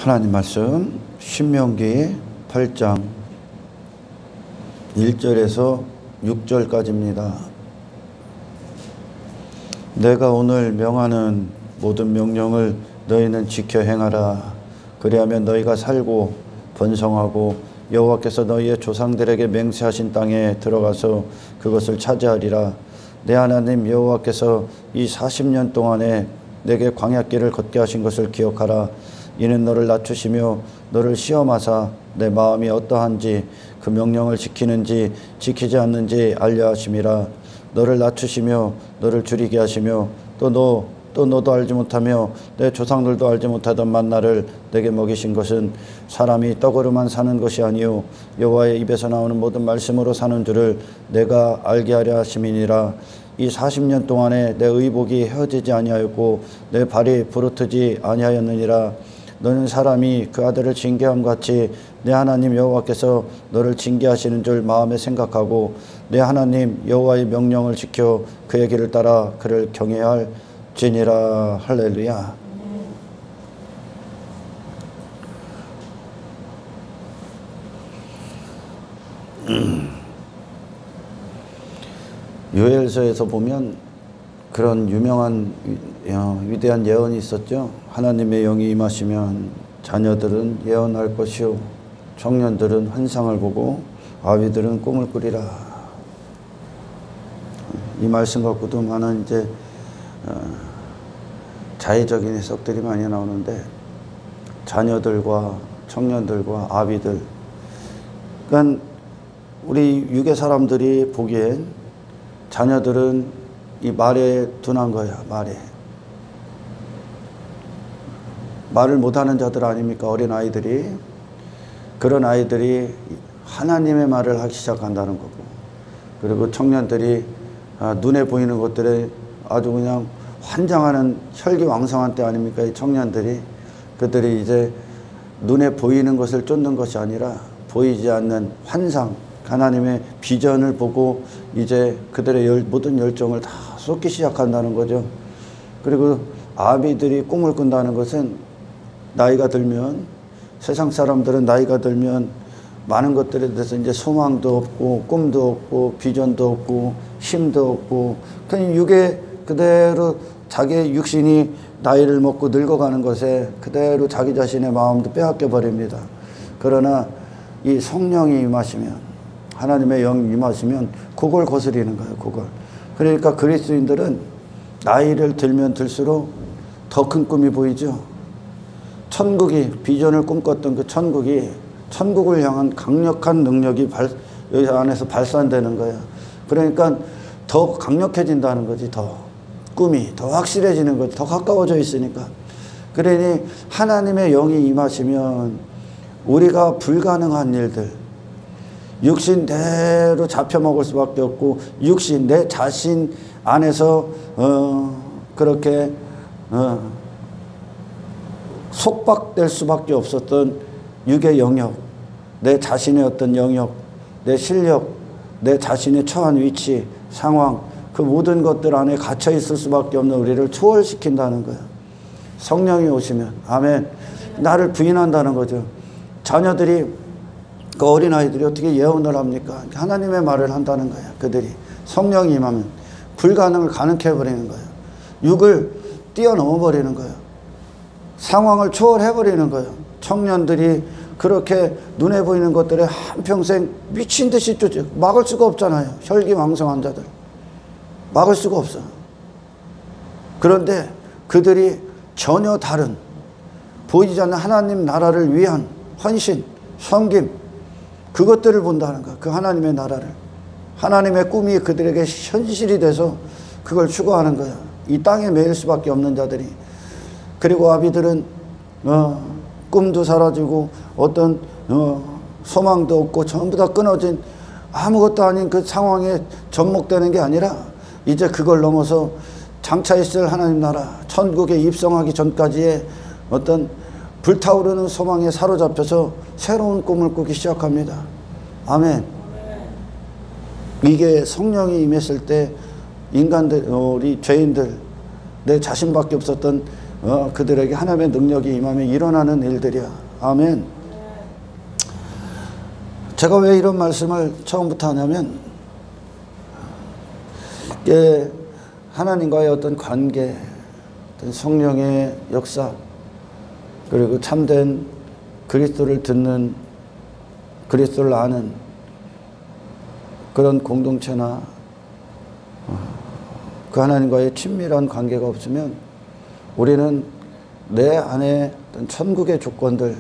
하나님 말씀 신명기 8장 1절에서 6절까지입니다. 내가 오늘 명하는 모든 명령을 너희는 지켜 행하라. 그리하면 너희가 살고 번성하고 여호와께서 너희의 조상들에게 맹세하신 땅에 들어가서 그것을 차지하리라. 내 하나님 여호와께서 이 40년 동안에 내게 광야길을 걷게 하신 것을 기억하라. 이는 너를 낮추시며 너를 시험하사 내 마음이 어떠한지 그 명령을 지키는지 지키지 않는지 알려 하심이라. 너를 낮추시며 너를 줄이게 하시며 또 너도 알지 못하며 내 조상들도 알지 못하던 만나를 내게 먹이신 것은 사람이 떡으로만 사는 것이 아니요 여호와의 입에서 나오는 모든 말씀으로 사는 줄을 내가 알게 하려 하심이니라. 이 40년 동안에 내 의복이 헤어지지 아니하였고 내 발이 부르트지 아니하였느니라. 너는 사람이 그 아들을 징계함 같이 내 하나님 여호와께서 너를 징계하시는 줄 마음에 생각하고 내 하나님 여호와의 명령을 지켜 그의 길을 따라 그를 경외할 지니라. 할렐루야. 요엘서에서 보면 그런 유명한 위대한 예언이 있었죠. 하나님의 영이 임하시면 자녀들은 예언할 것이요 청년들은 환상을 보고 아비들은 꿈을 꾸리라. 이 말씀 갖고도 많은 이제 자의적인 해석들이 많이 나오는데 자녀들과 청년들과 아비들, 그러니까 우리 유괴 사람들이 보기엔 자녀들은 이 말에 둔한 거야. 말을 못하는 자들 아닙니까? 어린 아이들이. 그런 아이들이 하나님의 말을 하기 시작한다는 거고, 그리고 청년들이 눈에 보이는 것들에 아주 그냥 환장하는 혈기왕성한 때 아닙니까? 이 청년들이. 그들이 이제 눈에 보이는 것을 쫓는 것이 아니라 보이지 않는 환상, 하나님의 비전을 보고 이제 그들의 모든 열정을 다 쏟기 시작한다는 거죠. 그리고 아비들이 꿈을 꾼다는 것은 나이가 들면, 세상 사람들은 나이가 들면 많은 것들에 대해서 이제 소망도 없고 꿈도 없고 비전도 없고 힘도 없고 그냥 육에 그대로 자기의 육신이 나이를 먹고 늙어가는 것에 그대로 자기 자신의 마음도 빼앗겨 버립니다. 그러나 이 성령이 임하시면, 하나님의 영이 임하시면 그걸 거스리는 거예요. 그걸. 그러니까 그리스도인들은 나이를 들면 들수록 더 큰 꿈이 보이죠. 천국이, 비전을 꿈꿨던 그 천국이, 천국을 향한 강력한 능력이 여기 안에서 발산되는 거예요. 그러니까 더 강력해진다는 거지. 더 꿈이 더 확실해지는 거지. 더 가까워져 있으니까. 그러니 하나님의 영이 임하시면 우리가 불가능한 일들, 육신대로 잡혀먹을 수밖에 없고 육신, 내 자신 안에서 그렇게 속박될 수밖에 없었던 육의 영역, 내 자신의 어떤 영역, 내 실력, 내 자신의 처한 위치, 상황, 그 모든 것들 안에 갇혀 있을 수밖에 없는 우리를 초월시킨다는 거예요. 성령이 오시면. 아멘. 나를 부인한다는 거죠. 자녀들이, 그 어린아이들이 어떻게 예언을 합니까? 하나님의 말을 한다는 거예요. 그들이 성령이 임하면 불가능을 가능케 해버리는 거예요. 육을 뛰어넘어 버리는 거예요. 상황을 초월해 버리는 거예요. 청년들이 그렇게 눈에 보이는 것들에 한평생 미친 듯이 쫓아, 막을 수가 없잖아요. 혈기왕성한 자들 막을 수가 없어. 그런데 그들이 전혀 다른, 보이지 않는 하나님 나라를 위한 헌신, 섬김, 그것들을 본다는 거야. 그 하나님의 나라를, 하나님의 꿈이 그들에게 현실이 돼서 그걸 추구하는 거야. 이 땅에 매일 수밖에 없는 자들이. 그리고 아비들은 꿈도 사라지고 어떤 소망도 없고 전부 다 끊어진 아무것도 아닌 그 상황에 접목되는 게 아니라 이제 그걸 넘어서 장차 있을 하나님 나라 천국에 입성하기 전까지의 어떤 불타오르는 소망에 사로잡혀서 새로운 꿈을 꾸기 시작합니다. 아멘. 이게 성령이 임했을 때 인간들, 우리 죄인들, 내 자신밖에 없었던 그들에게 하나님의 능력이 임하며 일어나는 일들이야. 아멘. 제가 왜 이런 말씀을 처음부터 하냐면, 이게 하나님과의 어떤 관계, 어떤 성령의 역사, 그리고 참된 그리스도를 듣는, 그리스도를 아는 그런 공동체나 그 하나님과의 친밀한 관계가 없으면 우리는 내 안에 어떤 천국의 조건들,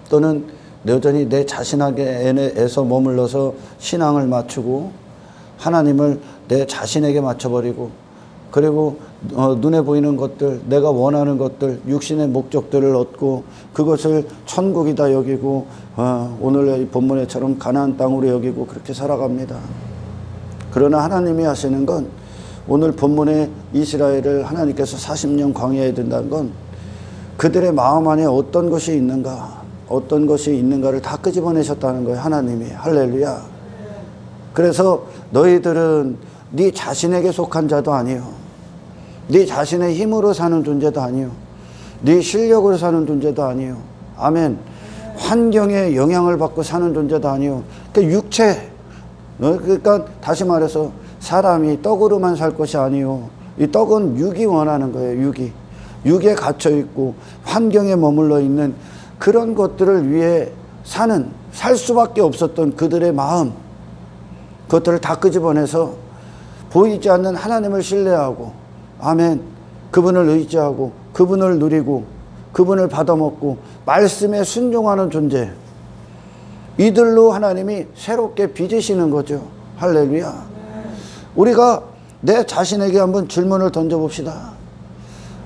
또는 여전히 내 자신에게서 머물러서 신앙을 맞추고 하나님을 내 자신에게 맞춰버리고, 그리고 눈에 보이는 것들, 내가 원하는 것들, 육신의 목적들을 얻고 그것을 천국이다 여기고 오늘 이 본문에처럼 가나안 땅으로 여기고 그렇게 살아갑니다. 그러나 하나님이 하시는 건, 오늘 본문에 이스라엘을 하나님께서 40년 광야에 둔다는 건 그들의 마음 안에 어떤 것이 있는가, 어떤 것이 있는가를 다 끄집어내셨다는 거예요. 하나님이. 할렐루야. 그래서 너희들은 네 자신에게 속한 자도 아니요, 네 자신의 힘으로 사는 존재도 아니요, 네 실력으로 사는 존재도 아니요. 아멘. 환경에 영향을 받고 사는 존재도 아니요. 그러니까 육체, 그러니까 다시 말해서 사람이 떡으로만 살 것이 아니요, 이 떡은 육이 원하는 거예요. 육에 갇혀 있고 환경에 머물러 있는 그런 것들을 위해 살 수밖에 없었던 그들의 마음, 그것들을 다 끄집어내서 보이지 않는 하나님을 신뢰하고, 아멘, 그분을 의지하고 그분을 누리고 그분을 받아먹고 말씀에 순종하는 존재, 이들로 하나님이 새롭게 빚으시는 거죠. 할렐루야. 우리가 내 자신에게 한번 질문을 던져봅시다.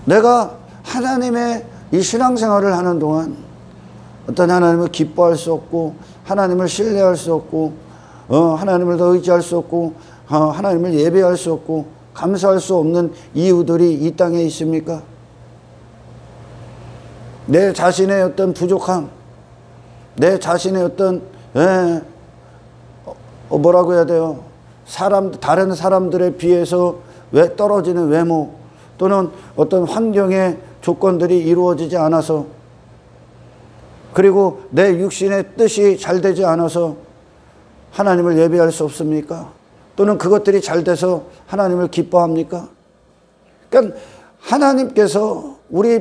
내가 하나님의 이 신앙생활을 하는 동안 어떤 하나님을 기뻐할 수 없고, 하나님을 신뢰할 수 없고, 하나님을 더 의지할 수 없고, 하나님을 예배할 수 없고, 감사할 수 없는 이유들이 이 땅에 있습니까? 내 자신의 어떤 부족함, 내 자신의 어떤 뭐라고 해야 돼요? 다른 사람들에 비해서 왜 떨어지는 외모, 또는 어떤 환경의 조건들이 이루어지지 않아서, 그리고 내 육신의 뜻이 잘 되지 않아서 하나님을 예배할 수 없습니까? 또는 그것들이 잘 돼서 하나님을 기뻐합니까? 그러니까 하나님께서 우리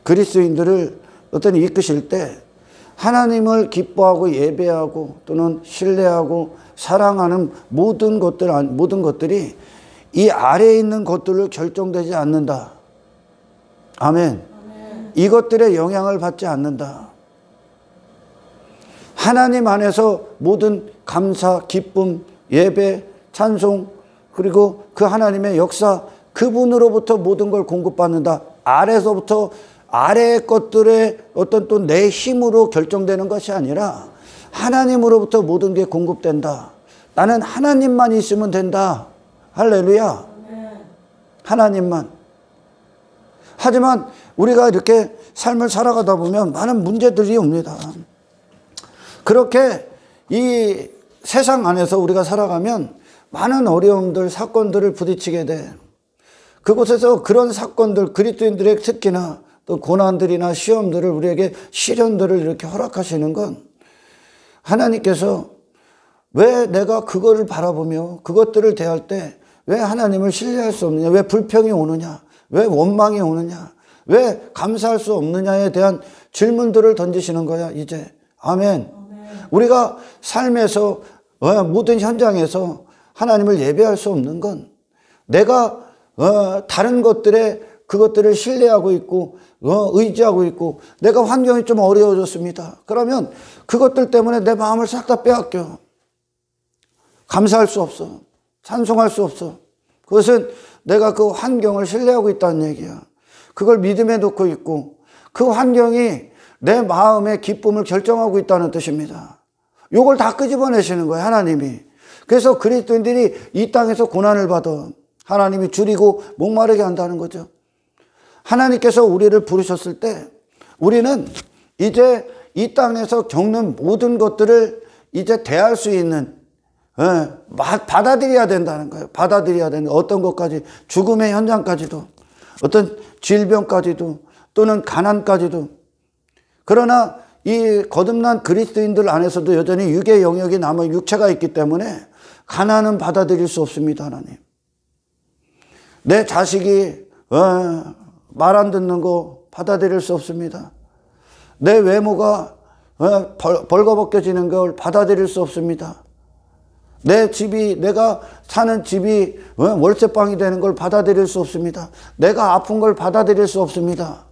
그리스도인들을 어떤 이끄실 때 하나님을 기뻐하고 예배하고 또는 신뢰하고 사랑하는 모든 것들이 이 아래에 있는 것들로 결정되지 않는다. 아멘. 이것들의 영향을 받지 않는다. 하나님 안에서 모든 감사, 기쁨, 예배, 찬송, 그리고 그 하나님의 역사, 그분으로부터 모든 걸 공급받는다. 아래서부터 아래의 것들의 어떤 또 내 힘으로 결정되는 것이 아니라 하나님으로부터 모든 게 공급된다. 나는 하나님만 있으면 된다. 할렐루야. 하나님만. 하지만 우리가 이렇게 삶을 살아가다 보면 많은 문제들이 옵니다. 그렇게 이 세상 안에서 우리가 살아가면 많은 어려움들, 사건들을 부딪히게 돼. 그곳에서 그런 사건들, 그리스도인들의 특히나 또 고난들이나 시험들을, 우리에게 시련들을 이렇게 허락하시는 건 하나님께서 왜 내가 그거를 바라보며 그것들을 대할 때 왜 하나님을 신뢰할 수 없느냐, 왜 불평이 오느냐, 왜 원망이 오느냐, 왜 감사할 수 없느냐에 대한 질문들을 던지시는 거야, 이제. 아멘. 우리가 삶에서 모든 현장에서 하나님을 예배할 수 없는 건 내가 다른 그것들을 신뢰하고 있고 의지하고 있고, 내가 환경이 좀 어려워졌습니다. 그러면 그것들 때문에 내 마음을 싹 다 빼앗겨. 감사할 수 없어. 찬송할 수 없어. 그것은 내가 그 환경을 신뢰하고 있다는 얘기야. 그걸 믿음에 놓고 있고 그 환경이 내 마음의 기쁨을 결정하고 있다는 뜻입니다. 요걸 다 끄집어내시는 거예요, 하나님이. 그래서 그리스도인들이 이 땅에서 고난을 받아 하나님이 줄이고 목마르게 한다는 거죠. 하나님께서 우리를 부르셨을 때 우리는 이제 이 땅에서 겪는 모든 것들을 이제 대할 수 있는, 받아들여야 된다는 거예요. 받아들여야 되는 어떤 것까지, 죽음의 현장까지도, 어떤 질병까지도 또는 가난까지도. 그러나 이 거듭난 그리스도인들 안에서도 여전히 육의 영역이 남아 육체가 있기 때문에 가난은 받아들일 수 없습니다. 하나님. 내 자식이 말 안 듣는 거 받아들일 수 없습니다. 내 외모가 벌거벗겨지는 걸 받아들일 수 없습니다. 내 집이, 내가 사는 집이 월세방이 되는 걸 받아들일 수 없습니다. 내가 아픈 걸 받아들일 수 없습니다.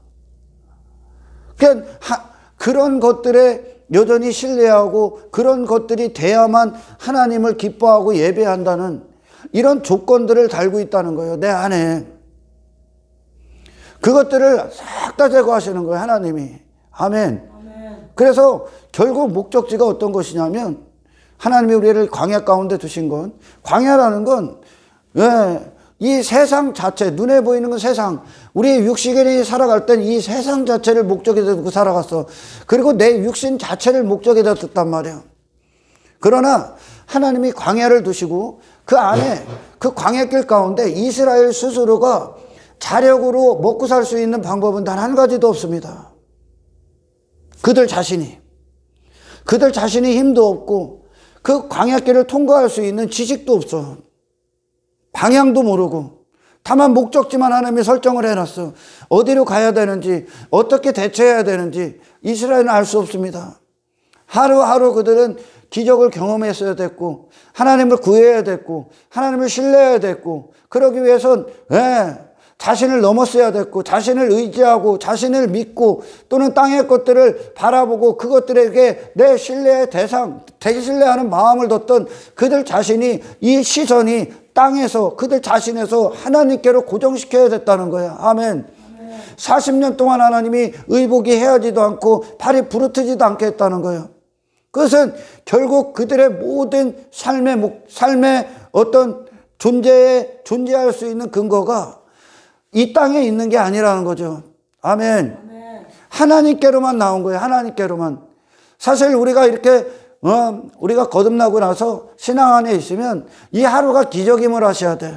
그러니까 그런 것들에 여전히 신뢰하고 그런 것들이 돼야만 하나님을 기뻐하고 예배한다는 이런 조건들을 달고 있다는 거예요. 내 안에. 그것들을 싹 다 제거하시는 거예요. 하나님이. 아멘. 그래서 결국 목적지가 어떤 것이냐면 하나님이 우리를 광야 가운데 두신 건, 광야라는 건 이 세상 자체, 눈에 보이는 건 세상, 우리 육신이 살아갈 땐 이 세상 자체를 목적에다 두고 살아갔어. 그리고 내 육신 자체를 목적에다 뒀단 말이에요. 그러나 하나님이 광야를 두시고 그 안에 그 광야길 가운데 이스라엘 스스로가 자력으로 먹고 살 수 있는 방법은 단 한 가지도 없습니다. 그들 자신이 힘도 없고 그 광야길을 통과할 수 있는 지식도 없어. 방향도 모르고 다만 목적지만 하나님이 설정을 해놨어. 어디로 가야 되는지, 어떻게 대처해야 되는지 이스라엘은 알 수 없습니다. 하루하루 그들은 기적을 경험했어야 됐고 하나님을 구해야 됐고 하나님을 신뢰해야 됐고 그러기 위해선 자신을 넘었어야 됐고 자신을 의지하고 자신을 믿고 또는 땅의 것들을 바라보고 그것들에게 내 신뢰의 대상, 신뢰하는 마음을 뒀던 그들 자신이, 이 시선이 땅에서 그들 자신에서 하나님께로 고정시켜야 됐다는 거야. 아멘. 40년 동안 하나님이 의복이 헤어지도 않고 발이 부르트지도 않게 했다는 거예요. 그것은 결국 그들의 모든 삶의 어떤 존재할 수 있는 근거가 이 땅에 있는 게 아니라는 거죠. 아멘. 하나님께로만 나온 거예요. 하나님께로만. 사실 우리가 이렇게 우리가 거듭나고 나서 신앙 안에 있으면 이 하루가 기적임을 하셔야 돼.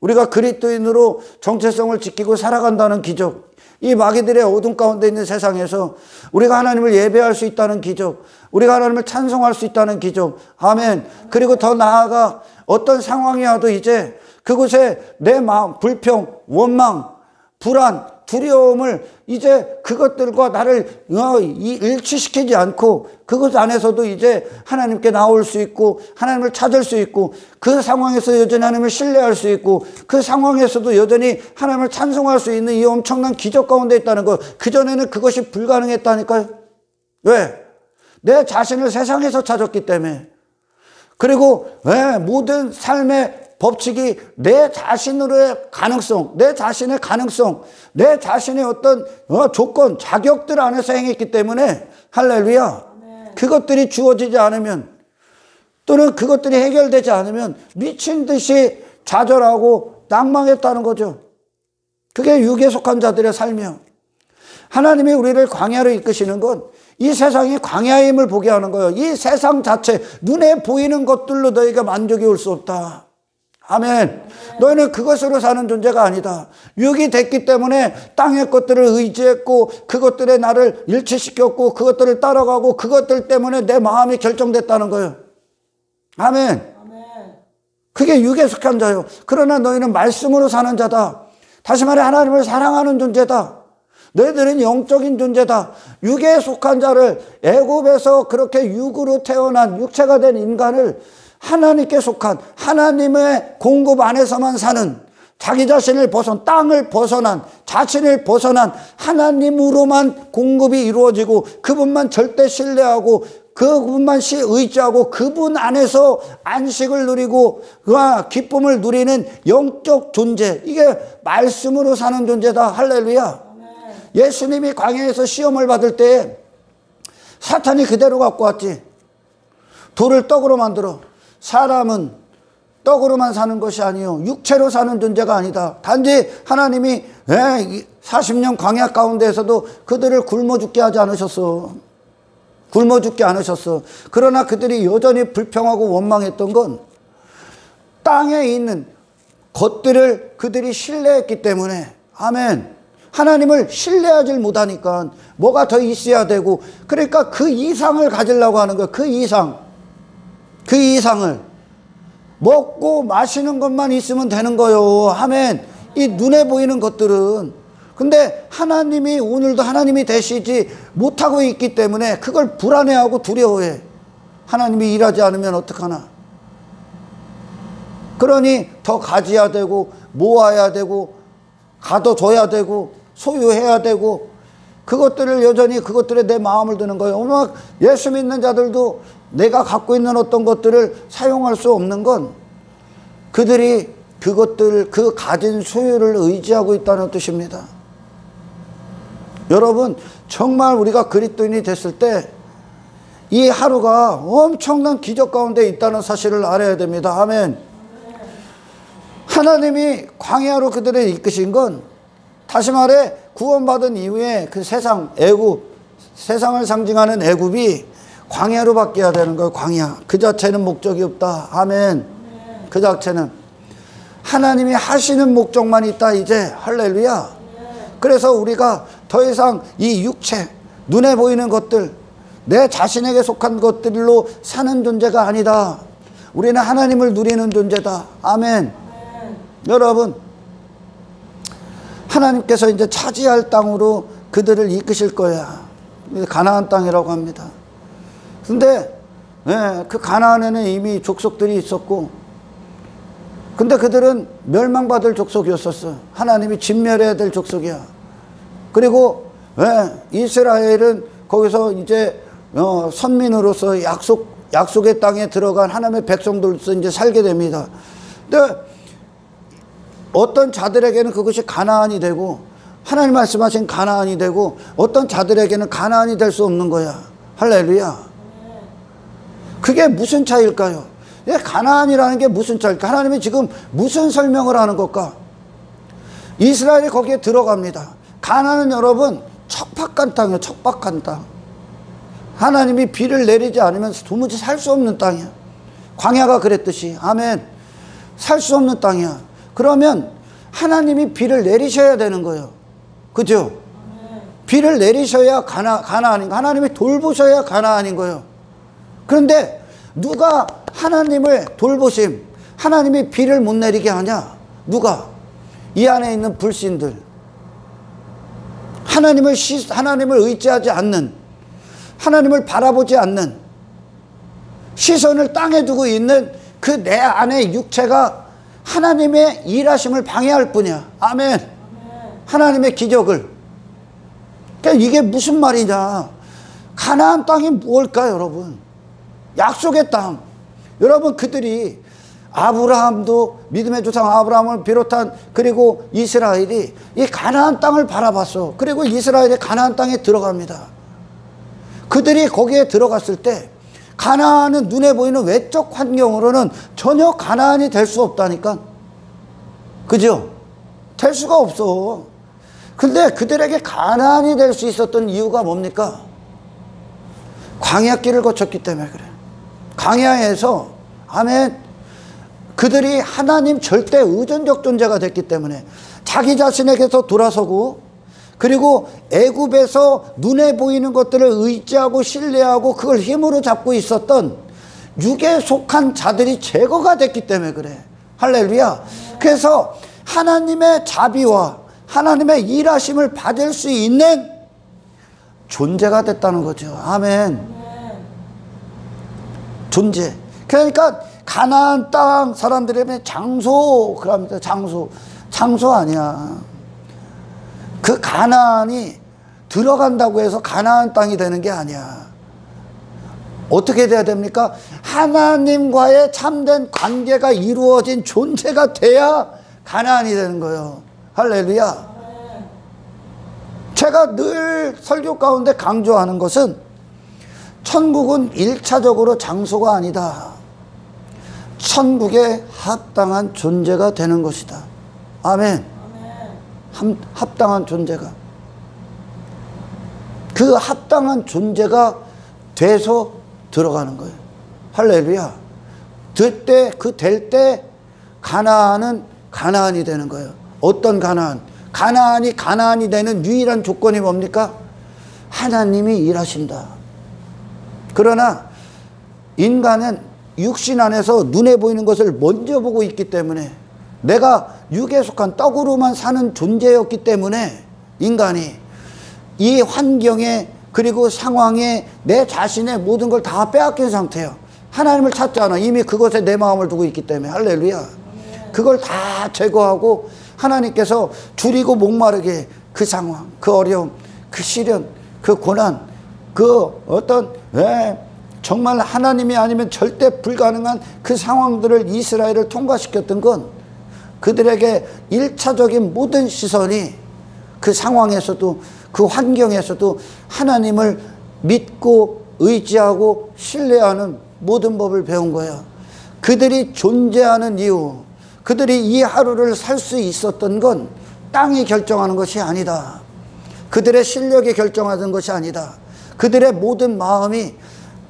우리가 그리스도인으로 정체성을 지키고 살아간다는 기적, 이 마귀들의 어둠 가운데 있는 세상에서 우리가 하나님을 예배할 수 있다는 기적, 우리가 하나님을 찬송할 수 있다는 기적. 아멘. 그리고 더 나아가 어떤 상황이 와도 이제 그곳에 내 마음, 불평, 원망, 불안, 두려움을 이제 그것들과 나를 일치시키지 않고 그것 안에서도 이제 하나님께 나올 수 있고 하나님을 찾을 수 있고 그 상황에서 여전히 하나님을 신뢰할 수 있고 그 상황에서도 여전히 하나님을 찬송할 수 있는 이 엄청난 기적 가운데 있다는 것. 그전에는 그것이 불가능했다니까요. 왜? 내 자신을 세상에서 찾았기 때문에. 그리고 모든 삶의 법칙이 내 자신으로의 가능성, 내 자신의 가능성, 내 자신의 어떤 조건, 자격들 안에서 행했기 때문에 할렐루야. 그것들이 주어지지 않으면 또는 그것들이 해결되지 않으면 미친 듯이 좌절하고 낭망했다는 거죠. 그게 육에 속한 자들의 삶이요. 하나님이 우리를 광야로 이끄시는 건 이 세상이 광야임을 보게 하는 거예요. 이 세상 자체, 눈에 보이는 것들로 너희가 만족이 올 수 없다. 아멘. 너희는 그것으로 사는 존재가 아니다. 육이 됐기 때문에 땅의 것들을 의지했고 그것들에 나를 일치시켰고 그것들을 따라가고 그것들 때문에 내 마음이 결정됐다는 거예요. 아멘. 그게 육에 속한 자요. 그러나 너희는 말씀으로 사는 자다. 다시 말해 하나님을 사랑하는 존재다. 너희들은 영적인 존재다. 육에 속한 자를, 애굽에서 그렇게 육으로 태어난 육체가 된 인간을 하나님께 속한 하나님의 공급 안에서만 사는, 자기 자신을 땅을 벗어난, 자신을 벗어난 하나님으로만 공급이 이루어지고 그분만 절대 신뢰하고 그분만 의지하고 그분 안에서 안식을 누리고 기쁨을 누리는 영적 존재. 이게 말씀으로 사는 존재다. 할렐루야. 예수님이 광야에서 시험을 받을 때 사탄이 그대로 갖고 왔지. 돌을 떡으로 만들어. 사람은 떡으로만 사는 것이 아니요 육체로 사는 존재가 아니다. 단지 하나님이 40년 광야 가운데에서도 그들을 굶어 죽게 하지 않으셨어. 굶어 죽게 않으셨어. 그러나 그들이 여전히 불평하고 원망했던 건 땅에 있는 것들을 그들이 신뢰했기 때문에. 아멘. 하나님을 신뢰하지 못하니까 뭐가 더 있어야 되고, 그러니까 그 이상을 가지려고 하는 거예요. 그 이상. 그 이상을. 먹고 마시는 것만 있으면 되는 거예요. 아멘. 이 눈에 보이는 것들은. 근데 하나님이 오늘도 하나님이 되시지 못하고 있기 때문에 그걸 불안해하고 두려워해. 하나님이 일하지 않으면 어떡하나. 그러니 더 가져야 되고 모아야 되고 가둬줘야 되고 소유해야 되고, 그것들을 여전히 그것들에 내 마음을 드는 거예요. 오늘 예수 믿는 자들도 내가 갖고 있는 어떤 것들을 사용할 수 없는 건 그들이 그것들, 그 가진 소유를 의지하고 있다는 뜻입니다. 여러분, 정말 우리가 그리스도인이 됐을 때 이 하루가 엄청난 기적 가운데 있다는 사실을 알아야 됩니다. 아멘. 하나님이 광야로 그들을 이끄신 건, 다시 말해 구원받은 이후에 그 세상, 애굽, 세상을 상징하는 애굽이 광야로 바뀌어야 되는 거예요. 광야. 그 자체는 목적이 없다. 아멘. 그 자체는 하나님이 하시는 목적만 있다. 이제 할렐루야. 그래서 우리가 더 이상 이 육체, 눈에 보이는 것들, 내 자신에게 속한 것들로 사는 존재가 아니다. 우리는 하나님을 누리는 존재다. 아멘. 여러분, 하나님께서 이제 차지할 땅으로 그들을 이끄실 거야. 가나안 땅이라고 합니다. 근데 그 가나안에는 이미 족속들이 있었고, 근데 그들은 멸망받을 족속이었었어. 하나님이 진멸해야 될 족속이야. 그리고 이스라엘은 거기서 이제 선민으로서 약속의 땅에 들어간 하나님의 백성들로서 이제 살게 됩니다. 근데 어떤 자들에게는 그것이 가나안이 되고, 하나님 말씀하신 가나안이 되고, 어떤 자들에게는 가나안이 될 수 없는 거야. 할렐루야. 그게 무슨 차이일까요? 가나안이라는 게 무슨 차이일까? 하나님이 지금 무슨 설명을 하는 걸까? 이스라엘이 거기에 들어갑니다. 가나안은 여러분 척박한 땅이에요. 척박한 땅. 하나님이 비를 내리지 않으면 도무지 살 수 없는 땅이야. 광야가 그랬듯이. 아멘. 살 수 없는 땅이야. 그러면 하나님이 비를 내리셔야 되는 거예요. 그죠? 비를 내리셔야 가나안인 거예요. 하나님이 돌보셔야 가나안인 거예요. 그런데 누가 하나님을 돌보심, 하나님이 비를 못 내리게 하냐? 누가? 이 안에 있는 불신들, 하나님을 의지하지 않는, 하나님을 바라보지 않는, 시선을 땅에 두고 있는 그 내 안의 육체가 하나님의 일하심을 방해할 뿐이야. 아멘. 하나님의 기적을. 그러니까 이게 무슨 말이냐? 가나안 땅이 뭘까, 여러분? 약속의 땅. 여러분, 그들이, 아브라함도, 믿음의 조상 아브라함을 비롯한, 그리고 이스라엘이 이 가나안 땅을 바라봤어. 그리고 이스라엘이 가나안 땅에 들어갑니다. 그들이 거기에 들어갔을 때 가나안은 눈에 보이는 외적 환경으로는 전혀 가나안이 될 수 없다니까. 그죠? 될 수가 없어. 근데 그들에게 가나안이 될 수 있었던 이유가 뭡니까? 광야길을 거쳤기 때문에 그래. 광야에서, 아멘, 그들이 하나님 절대 의존적 존재가 됐기 때문에 자기 자신에게서 돌아서고, 그리고 애굽에서 눈에 보이는 것들을 의지하고 신뢰하고 그걸 힘으로 잡고 있었던 육에 속한 자들이 제거가 됐기 때문에 그래. 할렐루야. 그래서 하나님의 자비와 하나님의 일하심을 받을 수 있는 존재가 됐다는 거죠. 아멘. 존재. 그러니까 가나안 땅 사람들에게 장소 그럽니다. 장소 아니야. 그 가나안이 들어간다고 해서 가나안 땅이 되는 게 아니야. 어떻게 돼야 됩니까? 하나님과의 참된 관계가 이루어진 존재가 돼야 가나안이 되는 거예요. 할렐루야. 제가 늘 설교 가운데 강조하는 것은 천국은 1차적으로 장소가 아니다. 천국에 합당한 존재가 되는 것이다. 아멘. 합당한 존재가, 그 합당한 존재가 돼서 들어가는 거예요. 할렐루야. 될 때 가나안은 가나안이 되는 거예요. 어떤 가나안? 가나안이 되는 유일한 조건이 뭡니까? 하나님이 일하신다. 그러나 인간은 육신 안에서 눈에 보이는 것을 먼저 보고 있기 때문에, 내가 육에 속한 떡으로만 사는 존재였기 때문에 인간이 이 환경에, 그리고 상황에 내 자신의 모든 걸 다 빼앗긴 상태예요. 하나님을 찾지 않아. 이미 그것에 내 마음을 두고 있기 때문에. 할렐루야. 그걸 다 제거하고 하나님께서 줄이고 목마르게 그 상황, 그 어려움, 그 시련, 그 고난, 그 어떤 정말 하나님이 아니면 절대 불가능한 그 상황들을 이스라엘을 통과시켰던 건 그들에게 1차적인 모든 시선이 그 상황에서도, 그 환경에서도 하나님을 믿고 의지하고 신뢰하는 모든 법을 배운 거예요. 그들이 존재하는 이유, 그들이 이 하루를 살 수 있었던 건 땅이 결정하는 것이 아니다. 그들의 실력이 결정하는 것이 아니다. 그들의 모든 마음이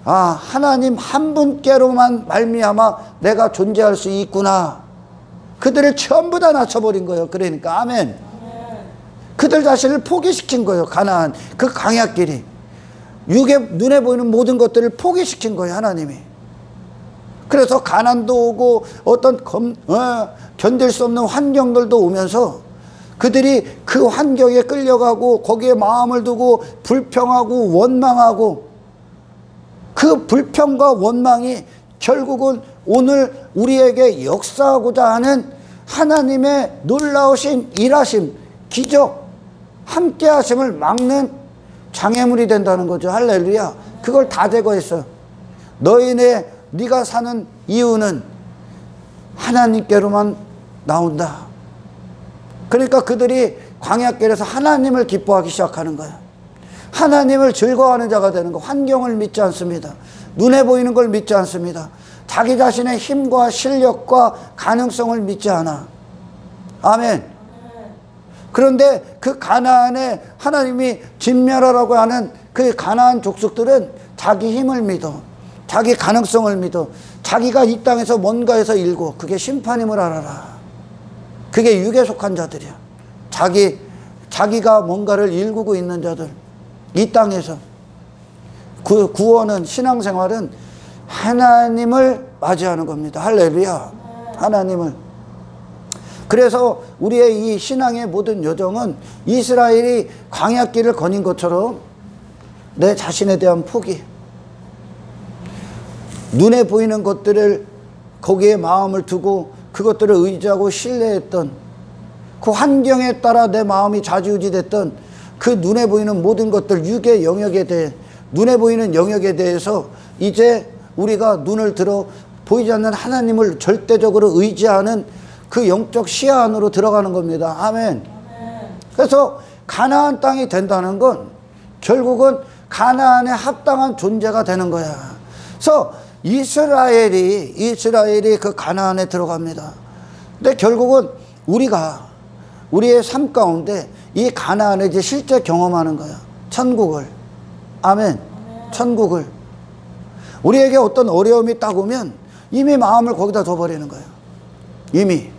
하나님 한 분께로만 말미암아 내가 존재할 수 있구나. 그들을 전부 다 낮춰버린 거예요. 그러니까 아멘. 그들 자신을 포기시킨 거예요. 가나안 그 광야길이, 눈에 보이는 모든 것들을 포기시킨 거예요. 하나님이. 그래서 가난도 오고 어떤 견딜 수 없는 환경들도 오면서 그들이 그 환경에 끌려가고 거기에 마음을 두고 불평하고 원망하고, 그 불평과 원망이 결국은 오늘 우리에게 역사하고자 하는 하나님의 놀라우신 일하심, 기적, 함께 하심을 막는 장애물이 된다는 거죠. 할렐루야. 그걸 다 제거했어. 네가 사는 이유는 하나님께로만 나온다. 그러니까 그들이 광야길에서 하나님을 기뻐하기 시작하는 거야. 하나님을 즐거워하는 자가 되는 거. 환경을 믿지 않습니다. 눈에 보이는 걸 믿지 않습니다. 자기 자신의 힘과 실력과 가능성을 믿지 않아. 아멘. 그런데 그 가나안에 하나님이 진멸하라고 하는 그 가나안 족속들은 자기 힘을 믿어. 자기 가능성을 믿어. 자기가 이 땅에서 뭔가에서 일고, 그게 심판임을 알아라. 그게 육에 속한 자들이야. 자기가 뭔가를 일구고 있는 자들. 이 땅에서. 그 구원은, 신앙생활은 하나님을 맞이하는 겁니다. 할렐루야. 하나님을. 그래서 우리의 이 신앙의 모든 여정은 이스라엘이 광야길을 거닌 것처럼 내 자신에 대한 포기, 눈에 보이는 것들을 거기에 마음을 두고 그것들을 의지하고 신뢰했던, 그 환경에 따라 내 마음이 좌지우지됐던 그 눈에 보이는 모든 것들, 육의 영역에 대해, 눈에 보이는 영역에 대해서 이제 우리가 눈을 들어 보이지 않는 하나님을 절대적으로 의지하는 그 영적 시야 안으로 들어가는 겁니다. 아멘. 그래서 가나안 땅이 된다는 건 결국은 가나안에 합당한 존재가 되는 거야. 그래서 이스라엘이 그 가나안에 들어갑니다. 근데 결국은 우리의 삶 가운데 이 가나안을 이제 실제 경험하는 거야. 천국을. 아멘. 천국을. 우리에게 어떤 어려움이 딱 오면 이미 마음을 거기다 둬버리는 거예요. 이미.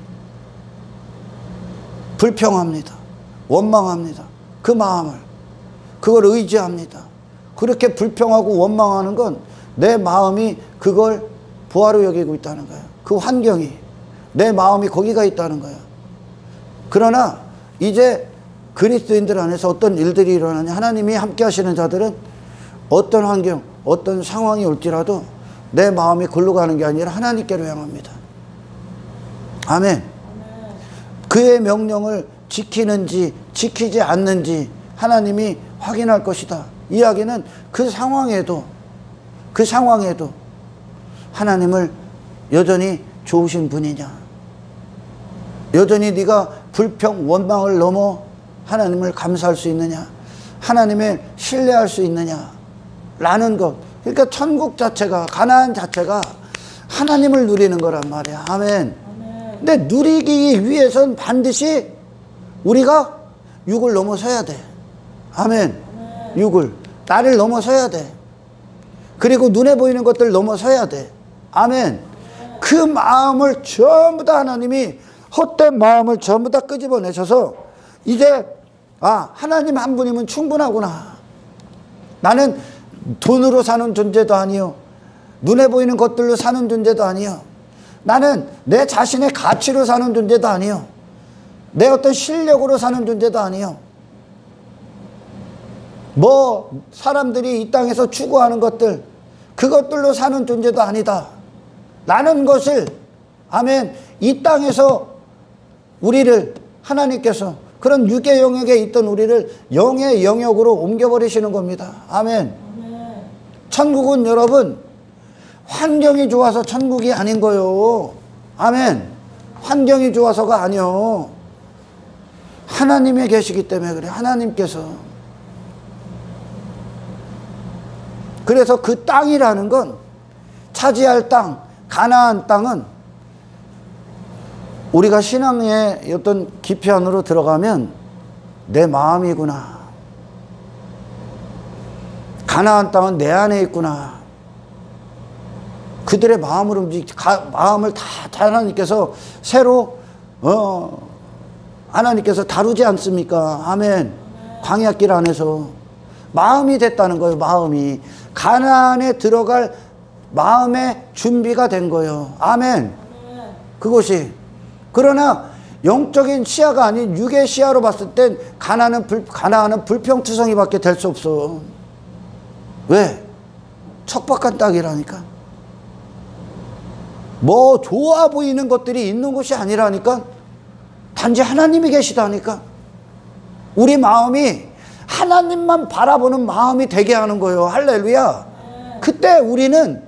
불평합니다. 원망합니다. 그 마음을. 그걸 의지합니다. 그렇게 불평하고 원망하는 건 내 마음이 그걸 부하로 여기고 있다는 거예요. 그 환경이. 내 마음이 거기가 있다는 거예요. 그러나 이제 그리스도인들 안에서 어떤 일들이 일어나냐. 하나님이 함께 하시는 자들은 어떤 환경, 어떤 상황이 올지라도 내 마음이 글로 가는 게 아니라 하나님께로 향합니다. 아멘. 그의 명령을 지키는지 지키지 않는지 하나님이 확인할 것이다. 이야기는 그 상황에도 하나님을 여전히 좋으신 분이냐, 여전히 네가 불평 원망을 넘어 하나님을 감사할 수 있느냐, 하나님을 신뢰할 수 있느냐 라는 것. 그러니까 천국 자체가, 가나안 자체가 하나님을 누리는 거란 말이야. 아멘. 근데 누리기 위해서는 반드시 우리가 육을 넘어서야 돼. 아멘. 육을, 나를 넘어서야 돼. 그리고 눈에 보이는 것들 넘어서야 돼. 아멘. 그 마음을 전부 다 하나님이, 헛된 마음을 전부 다 끄집어내셔서 이제 하나님 한 분이면 충분하구나. 나는 돈으로 사는 존재도 아니요, 눈에 보이는 것들로 사는 존재도 아니요, 나는 내 자신의 가치로 사는 존재도 아니요, 내 어떤 실력으로 사는 존재도 아니요, 뭐 사람들이 이 땅에서 추구하는 것들, 그것들로 사는 존재도 아니다 라는 것을, 아멘, 이 땅에서 우리를 하나님께서 그런 육의 영역에 있던 우리를 영의 영역으로 옮겨버리시는 겁니다. 아멘. 천국은 여러분 환경이 좋아서 천국이 아닌 거요. 아멘. 환경이 좋아서가 아니요, 하나님이 계시기 때문에 그래. 하나님께서. 그래서 그 땅이라는 건, 차지할 땅, 가나안 땅은 우리가 신앙의 어떤 깊이 안으로 들어가면 내 마음이구나, 가나안 땅은 내 안에 있구나, 그들의 마음을 마음을 다 하나님께서 새로 하나님께서 다루지 않습니까? 아멘. 광야길 안에서 마음이 됐다는 거예요. 마음이 가나안에 들어갈 마음의 준비가 된 거예요. 아멘. 그것이. 그러나 영적인 시야가 아닌 육의 시야로 봤을 땐 가나안은 불평투성이밖에 될 수 없어. 왜? 척박한 땅이라니까. 뭐 좋아 보이는 것들이 있는 곳이 아니라니까. 단지 하나님이 계시다니까. 우리 마음이 하나님만 바라보는 마음이 되게 하는 거예요. 할렐루야. 그때 우리는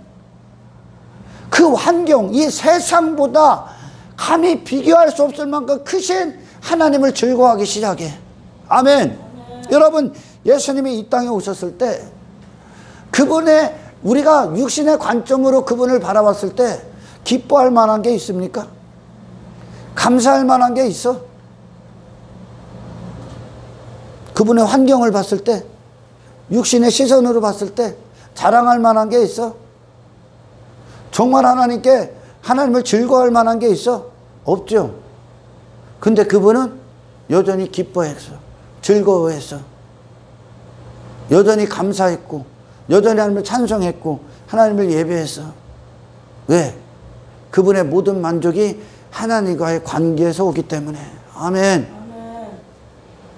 그 환경, 이 세상보다 감히 비교할 수 없을 만큼 크신 하나님을 즐거워하기 시작해. 아멘. 여러분, 예수님이 이 땅에 오셨을 때 그분의, 우리가 육신의 관점으로 그분을 바라봤을 때 기뻐할 만한 게 있습니까? 감사할 만한 게 있어? 그분의 환경을 봤을 때, 육신의 시선으로 봤을 때 자랑할 만한 게 있어? 정말 하나님을 즐거워할 만한 게 있어? 없죠. 근데 그분은 여전히 기뻐했어. 즐거워했어. 여전히 감사했고, 여전히 하나님을 찬송했고, 하나님을 예배했어. 왜? 그분의 모든 만족이 하나님과의 관계에서 오기 때문에. 아멘.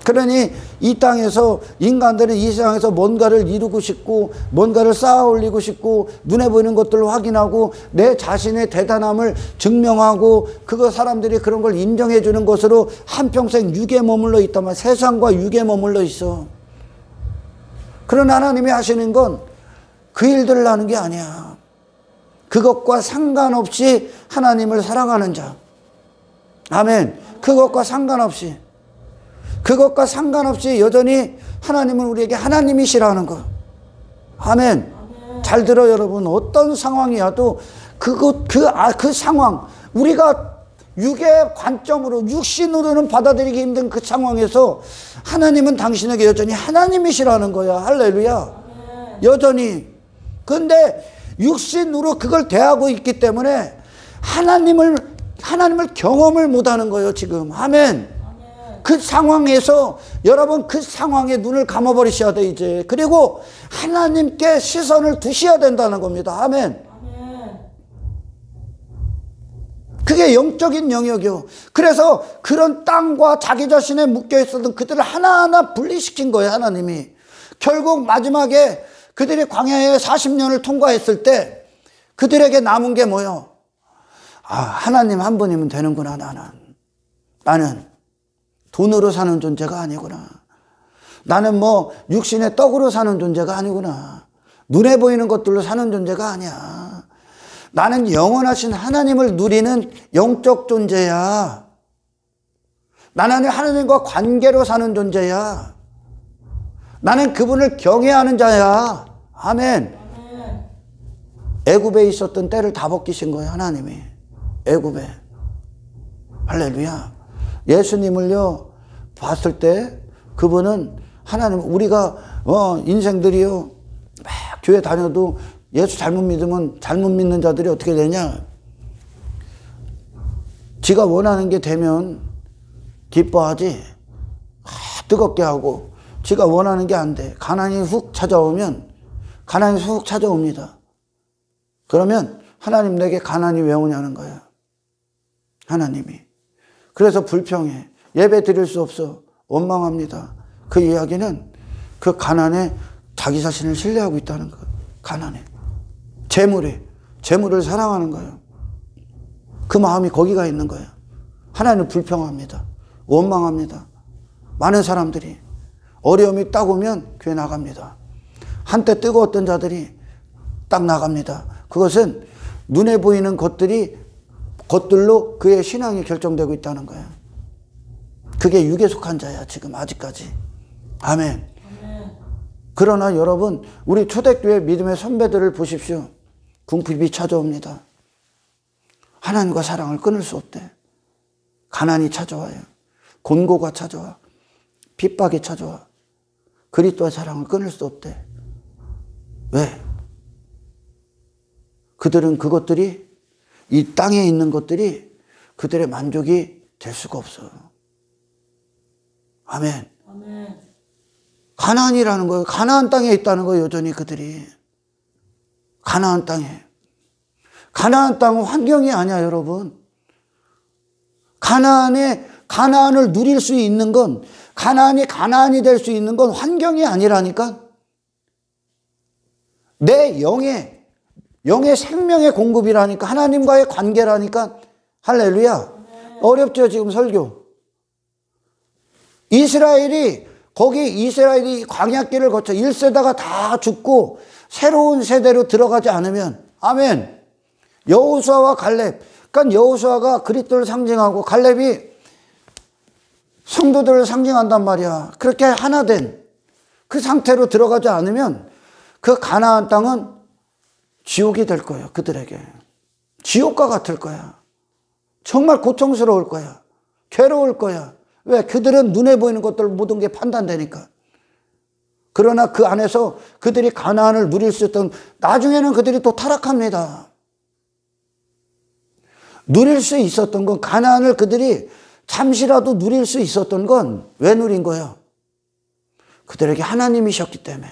그러니 이 땅에서 인간들은 이 세상에서 뭔가를 이루고 싶고, 뭔가를 쌓아 올리고 싶고, 눈에 보이는 것들을 확인하고 내 자신의 대단함을 증명하고, 그거 사람들이 그런 걸 인정해 주는 것으로 한평생 육에 머물러 있단 말이야. 세상과 육에 머물러 있어. 그러나 하나님이 하시는 건 그 일들을 하는 게 아니야. 그것과 상관없이 하나님을 사랑하는 자. 아멘. 그것과 상관없이 여전히 하나님은 우리에게 하나님이시라는 거. 아멘. 잘 들어 여러분. 어떤 상황이어도 그 상황, 우리가 육의 관점으로, 육신으로는 받아들이기 힘든 그 상황에서 하나님은 당신에게 여전히 하나님이시라는 거야. 할렐루야. 여전히. 근데 육신으로 그걸 대하고 있기 때문에 하나님을 경험을 못하는 거예요 지금. 아멘. 그 상황에서 여러분, 그 상황에 눈을 감아버리셔야 돼 이제. 그리고 하나님께 시선을 두셔야 된다는 겁니다. 아멘. 그게 영적인 영역이요. 그래서 그런 땅과 자기 자신에 묶여있었던 그들을 하나하나 분리시킨 거예요 하나님이. 결국 마지막에 그들이 광야에 40년을 통과했을 때 그들에게 남은 게 뭐요? 하나님 한 분이면 되는구나. 나는 돈으로 사는 존재가 아니구나. 나는 뭐 육신의 떡으로 사는 존재가 아니구나. 눈에 보이는 것들로 사는 존재가 아니야. 나는 영원하신 하나님을 누리는 영적 존재야. 나는 하나님과 관계로 사는 존재야. 나는 그분을 경외하는 자야. 아멘. 애굽에 있었던 때를 다 벗기신 거예요 하나님이. 애굽에. 할렐루야. 예수님을요 봤을 때 그분은 하나님, 우리가 인생들이요 막 교회 다녀도 예수 잘못 믿으면, 잘못 믿는 자들이 어떻게 되냐, 지가 원하는 게 되면 기뻐하지, 뜨겁게 하고 지가 원하는 게 안 돼. 가난이 훅 찾아오면 가난이 훅 찾아옵니다. 그러면 하나님 내게 가난이 왜 오냐는 거예요. 하나님이. 그래서 불평해. 예배 드릴 수 없어. 원망합니다. 그 이야기는 그 가난에 자기 자신을 신뢰하고 있다는 거예요. 가난에. 재물을 사랑하는 거예요. 그 마음이 거기가 있는 거예요. 하나님을 불평합니다. 원망합니다. 많은 사람들이 어려움이 딱 오면 교회 나갑니다. 한때 뜨거웠던 자들이 딱 나갑니다. 그것은 눈에 보이는 것들로 그의 신앙이 결정되고 있다는 거예요. 그게 육에 속한 자야, 지금 아직까지. 아멘. 그러나 여러분, 우리 초대교회 믿음의 선배들을 보십시오. 궁핍이 찾아옵니다. 하나님과 사랑을 끊을 수 없대. 가난이 찾아와요. 곤고가 찾아와. 핍박이 찾아와. 그리스도의 사랑을 끊을 수 없대. 왜? 그들은 그것들이, 이 땅에 있는 것들이 그들의 만족이 될 수가 없어. 아멘. 아멘. 가나안이라는 거예요. 가나안 땅에 있다는 거예요. 여전히 그들이. 가나안 땅에. 가나안 땅은 환경이 아니야, 여러분. 가나안을 누릴 수 있는 건, 가나안이 될 수 있는 건 환경이 아니라니까. 내 영의 생명의 공급이라니까. 하나님과의 관계라니까. 할렐루야. 어렵죠, 지금 설교. 이스라엘이 광야길을 거쳐 1세대가 다 죽고 새로운 세대로 들어가지 않으면, 아멘. 여호수아와 갈렙, 그러니까 여호수아가 그리스도를 상징하고 갈렙이 성도들을 상징한단 말이야. 그렇게 하나 된 그 상태로 들어가지 않으면 그 가나안 땅은 지옥이 될 거예요. 그들에게. 지옥과 같을 거야. 정말 고통스러울 거야. 괴로울 거야. 왜? 그들은 눈에 보이는 것들 모든 게 판단되니까. 그러나 그 안에서 그들이 가나안을 누릴 수 있던, 나중에는 그들이 또 타락합니다. 누릴 수 있었던 건, 가나안을 그들이 잠시라도 누릴 수 있었던 건 왜 누린 거예요? 그들에게 하나님이셨기 때문에.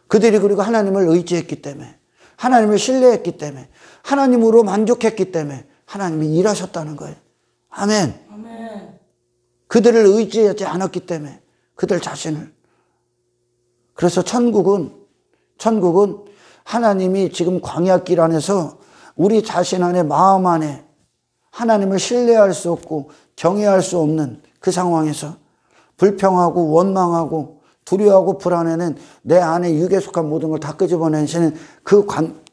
그들이 그리고 하나님을 의지했기 때문에, 하나님을 신뢰했기 때문에, 하나님으로 만족했기 때문에 하나님이 일하셨다는 거예요. 아멘. 아멘. 그들을 의지하지 않았기 때문에, 그들 자신을. 그래서 천국은 하나님이 지금 광야길 안에서 우리 자신 안에, 마음 안에 하나님을 신뢰할 수 없고 경외할 수 없는 그 상황에서 불평하고 원망하고 두려워하고 불안해는 내 안에 육에 속한 모든 걸 다 끄집어내시는 그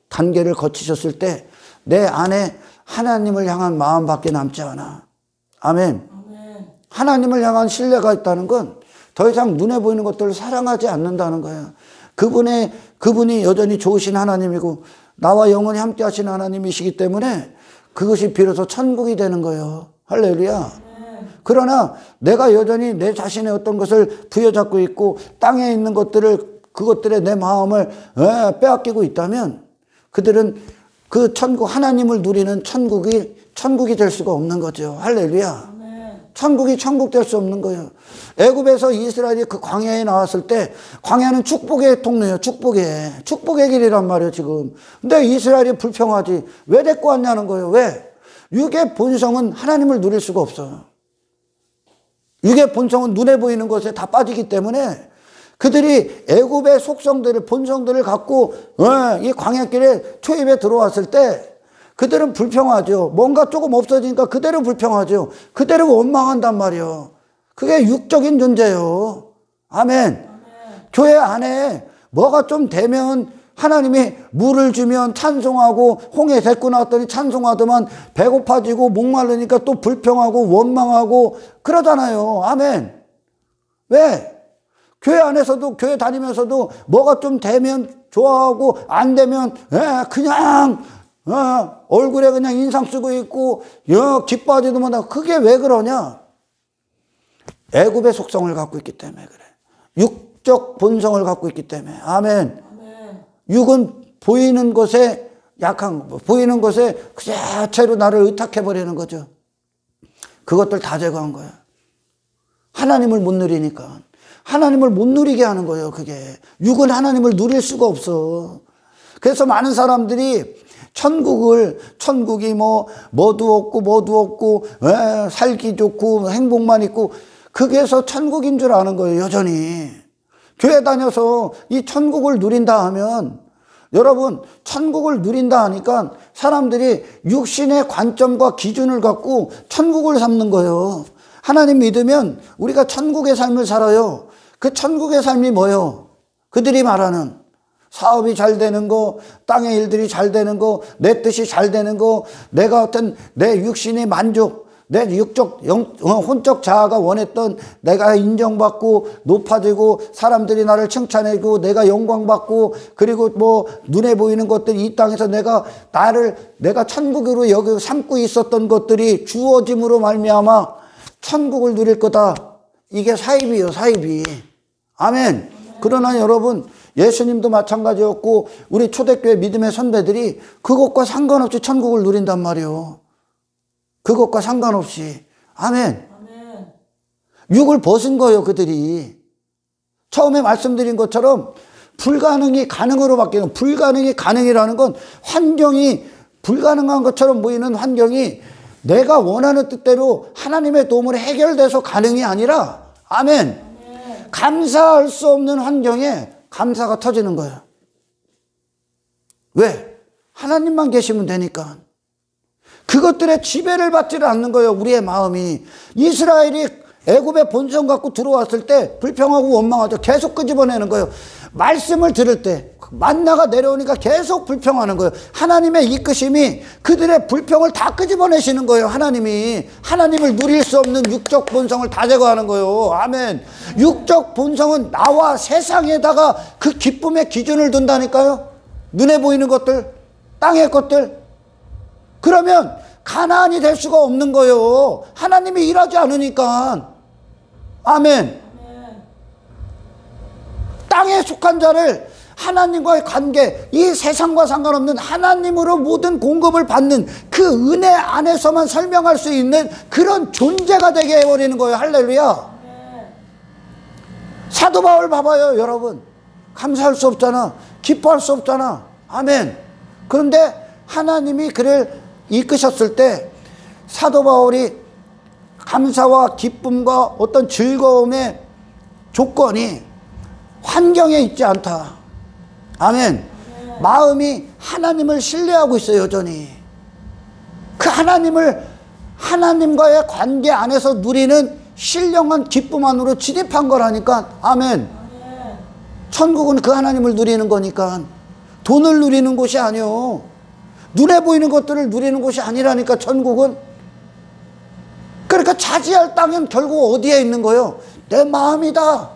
단계를 거치셨을 때 내 안에 하나님을 향한 마음밖에 남지 않아. 아멘. 아멘. 하나님을 향한 신뢰가 있다는 건 더 이상 눈에 보이는 것들을 사랑하지 않는다는 거야. 그분이 여전히 좋으신 하나님이고 나와 영원히 함께 하신 하나님이시기 때문에 그것이 비로소 천국이 되는 거예요. 할렐루야. 그러나 내가 여전히 내 자신의 어떤 것을 부여잡고 있고 땅에 있는 그것들에 내 마음을 빼앗기고 있다면 그들은 그 천국, 하나님을 누리는 천국이 될 수가 없는 거죠. 할렐루야. 천국이 천국 될 수 없는 거예요. 애굽에서 이스라엘이 그 광야에 나왔을 때, 광야는 축복의 통로예요. 축복의 길이란 말이에요, 지금. 근데 이스라엘이 불평하지. 왜 데리고 왔냐는 거예요. 왜? 육의 본성은 하나님을 누릴 수가 없어요. 육의 본성은 눈에 보이는 것에 다 빠지기 때문에 그들이 애굽의 본성들을 갖고 이 광야길에 초입에 들어왔을 때 그들은 불평하죠. 뭔가 조금 없어지니까 그대로 불평하죠. 그대로 원망한단 말이에요. 그게 육적인 존재예요. 아멘. 교회 안에 뭐가 좀 되면 하나님이 물을 주면 찬송하고, 홍해 데리고 나왔더니 찬송하더만 배고파지고 목마르니까 또 불평하고 원망하고 그러잖아요. 아멘. 왜? 교회 안에서도, 교회 다니면서도 뭐가 좀 되면 좋아하고 안 되면 그냥 얼굴에 그냥 인상 쓰고 있고 기뻐하지도 못하고. 그게 왜 그러냐? 애굽의 속성을 갖고 있기 때문에 그래. 육적 본성을 갖고 있기 때문에. 아멘. 육은 보이는 것에 약한 거, 보이는 것에 그 자체로 나를 의탁해버리는 거죠. 그것들 다 제거한 거야. 하나님을 못 누리니까. 하나님을 못 누리게 하는 거예요, 그게. 육은 하나님을 누릴 수가 없어. 그래서 많은 사람들이 천국이 뭐도 없고, 살기 좋고, 행복만 있고, 그게서 천국인 줄 아는 거예요, 여전히. 교회 다녀서 이 천국을 누린다 하면, 여러분, 천국을 누린다 하니까 사람들이 육신의 관점과 기준을 갖고 천국을 삼는 거예요. 하나님 믿으면 우리가 천국의 삶을 살아요. 그 천국의 삶이 뭐예요? 그들이 말하는 사업이 잘 되는 거, 땅의 일들이 잘 되는 거, 내 뜻이 잘 되는 거, 내가 어떤 내 육신의 만족, 내 혼적 자아가 원했던 내가 인정받고 높아지고 사람들이 나를 칭찬해주고 내가 영광받고 그리고 뭐 눈에 보이는 것들 이 땅에서 내가 천국으로 여기 삼고 있었던 것들이 주어짐으로 말미암아 천국을 누릴 거다. 이게 사입이에요, 사입이. 아멘. 그러나 여러분, 예수님도 마찬가지였고 우리 초대교회 믿음의 선배들이 그것과 상관없이 천국을 누린단 말이에요. 그것과 상관없이. 아멘. 육을 벗은 거예요, 그들이. 처음에 말씀드린 것처럼 불가능이 가능으로 바뀌는, 불가능이 가능이라는 건 환경이 불가능한 것처럼 보이는 환경이 내가 원하는 뜻대로 하나님의 도움으로 해결돼서 가능이 아니라, 아멘. 감사할 수 없는 환경에 감사가 터지는 거예요. 왜? 하나님만 계시면 되니까. 그것들의 지배를 받지를 않는 거예요, 우리의 마음이. 이스라엘이 애굽의 본성 갖고 들어왔을 때 불평하고 원망하죠. 계속 끄집어내는 거예요. 말씀을 들을 때 만나가 내려오니까 계속 불평하는 거예요. 하나님의 이끄심이 그들의 불평을 다 끄집어내시는 거예요. 하나님을 누릴 수 없는 육적 본성을 다 제거하는 거예요. 아멘. 육적 본성은 나와 세상에다가 그 기쁨의 기준을 둔다니까요. 눈에 보이는 것들, 땅의 것들. 그러면 가나안이 될 수가 없는 거예요. 하나님이 일하지 않으니까. 아멘. 땅에 속한 자를 하나님과의 관계, 이 세상과 상관없는 하나님으로 모든 공급을 받는 그 은혜 안에서만 설명할 수 있는 그런 존재가 되게 해버리는 거예요. 할렐루야. 사도 바울 봐봐요, 여러분. 감사할 수 없잖아. 기뻐할 수 없잖아. 아멘. 그런데 하나님이 그를 이끄셨을 때 사도 바울이 감사와 기쁨과 어떤 즐거움의 조건이 환경에 있지 않다. 아멘. 마음이 하나님을 신뢰하고 있어요, 여전히. 그 하나님과의 관계 안에서 누리는 신령한 기쁨 안으로 진입한 거라니까. 아멘. 천국은 그 하나님을 누리는 거니까. 돈을 누리는 곳이 아니요. 눈에 보이는 것들을 누리는 곳이 아니라니까, 천국은. 그러니까 차지할 땅은 결국 어디에 있는 거예요? 내 마음이다.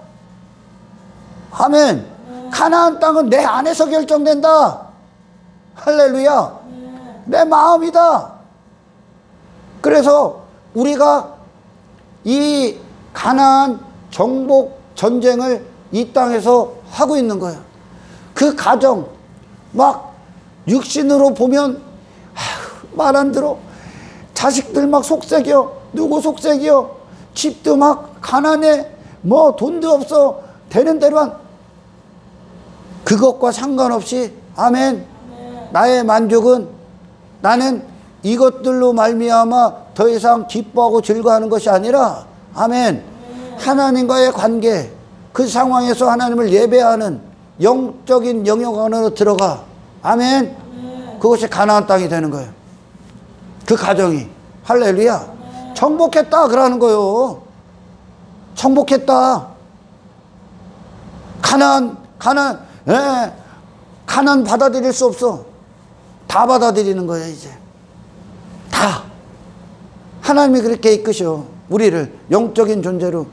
아멘. 가나안 땅은 내 안에서 결정된다. 할렐루야. 내 마음이다. 그래서 우리가 이 가나안 정복 전쟁을 이 땅에서 하고 있는 거예요. 그 가정 막 육신으로 보면 말 안 들어. 자식들 막 속색이요. 누구 속색이요. 집도 막 가난해. 뭐 돈도 없어. 되는 대로만. 그것과 상관없이 아멘. 나의 만족은 나는 이것들로 말미암아 더 이상 기뻐하고 즐거워하는 것이 아니라 아멘. 하나님과의 관계, 그 상황에서 하나님을 예배하는 영적인 영역 안으로 들어가. 아멘. 그것이 가나안 땅이 되는 거예요. 그 가정이. 할렐루야. 정복했다 그러는 거예요. 정복했다. 가나안 받아들일 수 없어. 다 받아들이는 거예요, 이제. 다. 하나님이 그렇게 이끄셔. 우리를 영적인 존재로.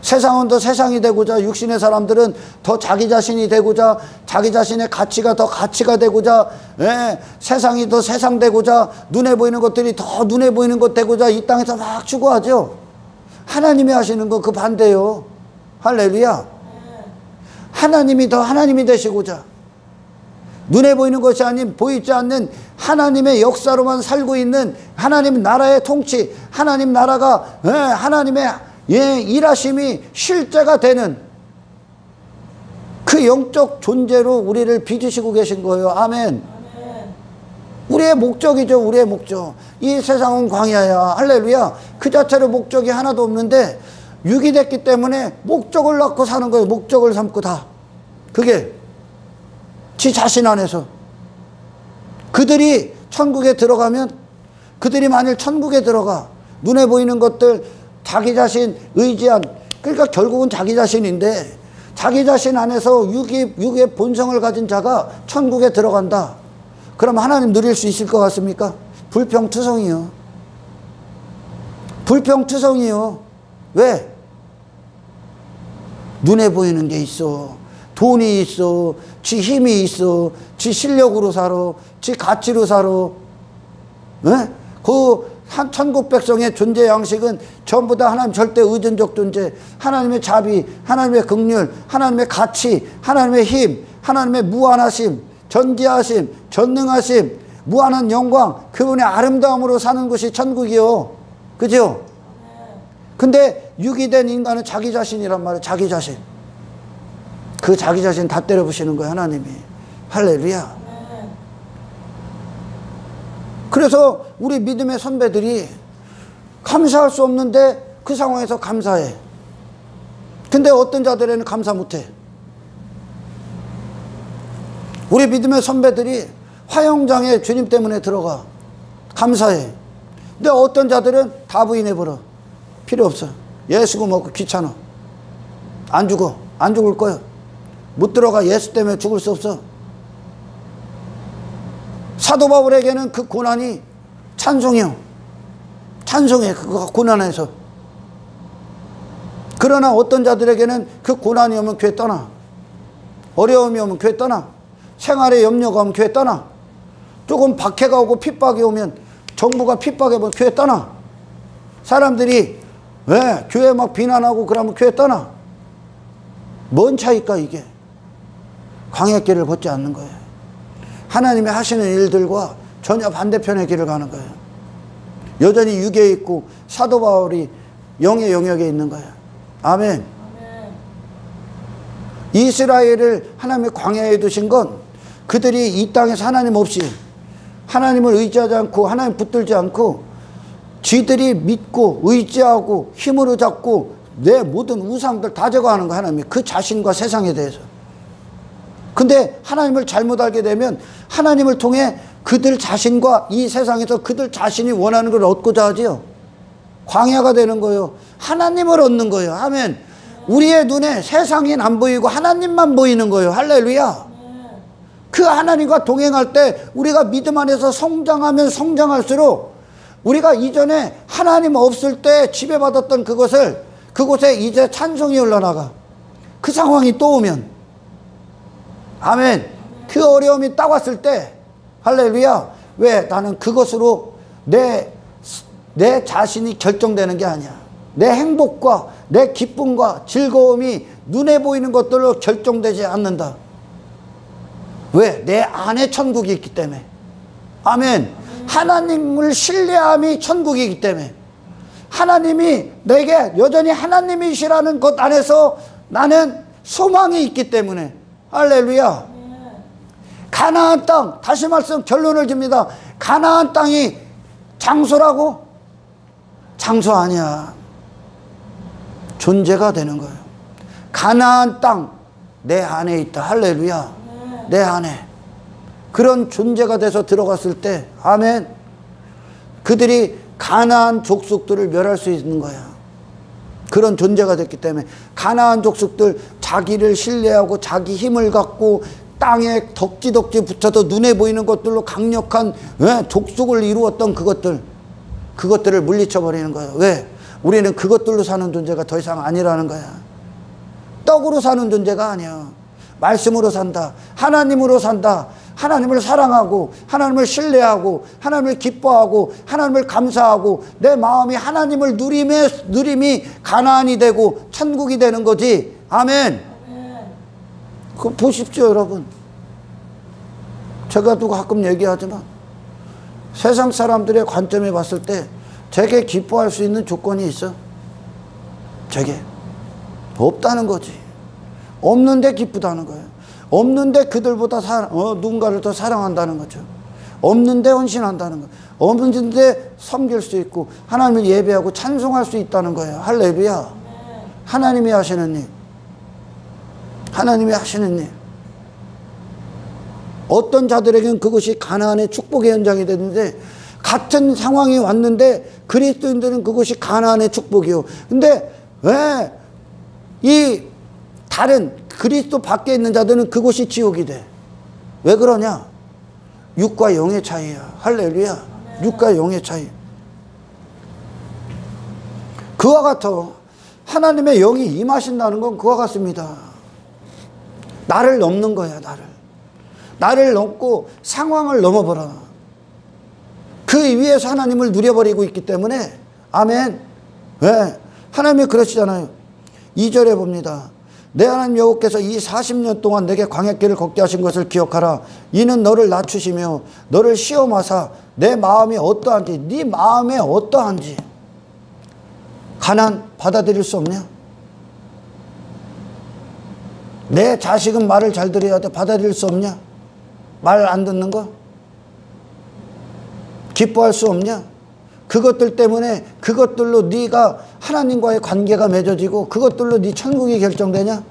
세상은 더 세상이 되고자, 육신의 사람들은 더 자기 자신이 되고자, 자기 자신의 가치가 더 가치가 되고자, 세상이 더 세상 되고자, 눈에 보이는 것들이 더 눈에 보이는 것 되고자 이 땅에서 막 추구하죠. 하나님이 하시는 거 그 반대요. 할렐루야. 하나님이 더 하나님이 되시고자, 눈에 보이는 것이 아닌 보이지 않는 하나님의 역사로만 살고 있는 하나님 나라의 통치, 하나님 나라가 하나님의 예, 일하심이 실제가 되는 그 영적 존재로 우리를 빚으시고 계신 거예요. 아멘. 우리의 목적이죠. 우리의 목적. 이 세상은 광야야. 할렐루야. 그 자체로 목적이 하나도 없는데 육이 됐기 때문에 목적을 낳고 사는 거예요. 목적을 삼고 다. 그게 지 자신 안에서. 그들이 천국에 들어가면, 그들이 만일 천국에 들어가 눈에 보이는 것들 자기 자신 의지한, 그러니까 결국은 자기 자신인데 자기 자신 안에서 육의 본성을 가진 자가 천국에 들어간다. 그럼 하나님 누릴 수 있을 것 같습니까? 불평투성이요. 불평투성이요. 왜? 눈에 보이는 게 있어. 돈이 있어. 지 힘이 있어. 지 실력으로 살아. 지 가치로 살아. 네? 그 천국 백성의 존재 양식은 전부 다 하나님 절대 의존적 존재, 하나님의 자비, 하나님의 긍휼, 하나님의 가치, 하나님의 힘, 하나님의 무한하심, 전지하심, 전능하심, 무한한 영광, 그분의 아름다움으로 사는 것이 천국이요. 그죠? 근데 육이 된 인간은 자기 자신이란 말이에요. 자기 자신. 그 자기 자신 다 때려부시는 거예요. 하나님이. 할렐루야. 그래서 우리 믿음의 선배들이 감사할 수 없는데 그 상황에서 감사해. 근데 어떤 자들에는 감사 못해. 우리 믿음의 선배들이 화영장에 주님 때문에 들어가. 감사해. 근데 어떤 자들은 다 부인해버려. 필요 없어. 예수고 먹고 귀찮아. 안 죽어. 안 죽을 거야. 못 들어가. 예수 때문에 죽을 수 없어. 사도 바울에게는 그 고난이 찬송이요. 찬송해. 그 고난에서. 그러나 어떤 자들에게는 그 고난이 오면 교회 떠나. 어려움이 오면 교회 떠나. 생활에 염려가 오면 교회 떠나. 조금 박해가 오고 핍박이 오면, 정부가 핍박해 보면 교회 떠나. 사람들이 왜 교회 막 비난하고 그러면 교회 떠나. 뭔 차이일까 이게? 광야길을 걷지 않는 거예요. 하나님이 하시는 일들과 전혀 반대편의 길을 가는 거예요. 여전히 육에 있고 사도 바울이 영의 영역에 있는 거예요. 아멘. 이스라엘을 하나님의 광야에 두신 건 그들이 이 땅에서 하나님 없이, 하나님을 의지하지 않고 하나님 붙들지 않고 쥐들이 믿고 의지하고 힘으로 잡고 내 모든 우상들 다 제거하는 거예요. 하나님이 그 자신과 세상에 대해서. 근데 하나님을 잘못 알게 되면 하나님을 통해 그들 자신과 이 세상에서 그들 자신이 원하는 걸 얻고자 하지요. 광야가 되는 거예요. 하나님을 얻는 거예요. 아멘. 우리의 눈에 세상인 안 보이고 하나님만 보이는 거예요. 할렐루야. 그 하나님과 동행할 때 우리가 믿음 안에서 성장하면 성장할수록 우리가 이전에 하나님 없을 때 지배받았던 그곳에 이제 찬송이 흘러나가. 그 상황이 또 오면. 아멘. 그 어려움이 딱 왔을 때 할렐루야. 왜? 나는 그것으로 내 자신이 결정되는 게 아니야. 내 행복과 내 기쁨과 즐거움이 눈에 보이는 것들로 결정되지 않는다. 왜? 내 안에 천국이 있기 때문에. 아멘. 하나님을 신뢰함이 천국이기 때문에. 하나님이 내게 여전히 하나님이시라는 것 안에서 나는 소망이 있기 때문에. 할렐루야. 가나안 땅, 다시 말씀 결론을 줍니다. 가나안 땅이 장소라고? 장소 아니야. 존재가 되는 거예요. 가나안 땅 내 안에 있다. 할렐루야. 내 안에. 그런 존재가 돼서 들어갔을 때 아멘. 그들이 가나안 족속들을 멸할 수 있는 거야. 그런 존재가 됐기 때문에 가나안 족속들 자기를 신뢰하고 자기 힘을 갖고 땅에 덕지덕지 붙여서 눈에 보이는 것들로 강력한 족속을 이루었던 그것들을 물리쳐버리는 거예요. 왜? 우리는 그것들로 사는 존재가 더 이상 아니라는 거야. 떡으로 사는 존재가 아니야. 말씀으로 산다. 하나님으로 산다. 하나님을 사랑하고 하나님을 신뢰하고 하나님을 기뻐하고 하나님을 감사하고 내 마음이 하나님을 누림이 가나안이 되고 천국이 되는 거지. 아멘. 그거 보십시오 여러분. 제가 또 가끔 얘기하지만 세상 사람들의 관점에 봤을 때 되게 기뻐할 수 있는 조건이 있어. 저게 없다는 거지. 없는데 기쁘다는 거예요. 없는데 그들보다 누군가를 더 사랑한다는 거죠. 없는데 헌신한다는 거예요. 없는데 섬길 수 있고 하나님을 예배하고 찬송할 수 있다는 거예요. 할렐루야. 하나님이 하시는 일. 하나님이 하시는 일. 어떤 자들에게는 그것이 가나안의 축복의 현장이 되는데, 같은 상황이 왔는데 그리스도인들은 그것이 가나안의 축복이요. 근데 왜 이 다른 그리스도 밖에 있는 자들은 그것이 지옥이 돼? 왜 그러냐? 육과 영의 차이야. 할렐루야. 육과 영의 차이. 그와 같아. 하나님의 영이 임하신다는 건 그와 같습니다. 나를 넘는 거야. 나를 넘고 상황을 넘어버려. 그 위에서 하나님을 누려버리고 있기 때문에. 아멘. 왜? 하나님이 그러시잖아요. 2절에 봅니다. 내 하나님 여호와께서 이 40년 동안 내게 광야길을 걷게 하신 것을 기억하라. 이는 너를 낮추시며 너를 시험하사 내 마음이 어떠한지, 네 마음에 어떠한지. 가난 받아들일 수 없냐? 내 자식은 말을 잘 들어야 돼. 받아들일 수 없냐? 말 안 듣는 거? 기뻐할 수 없냐? 그것들 때문에, 그것들로 네가 하나님과의 관계가 맺어지고 그것들로 네 천국이 결정되냐?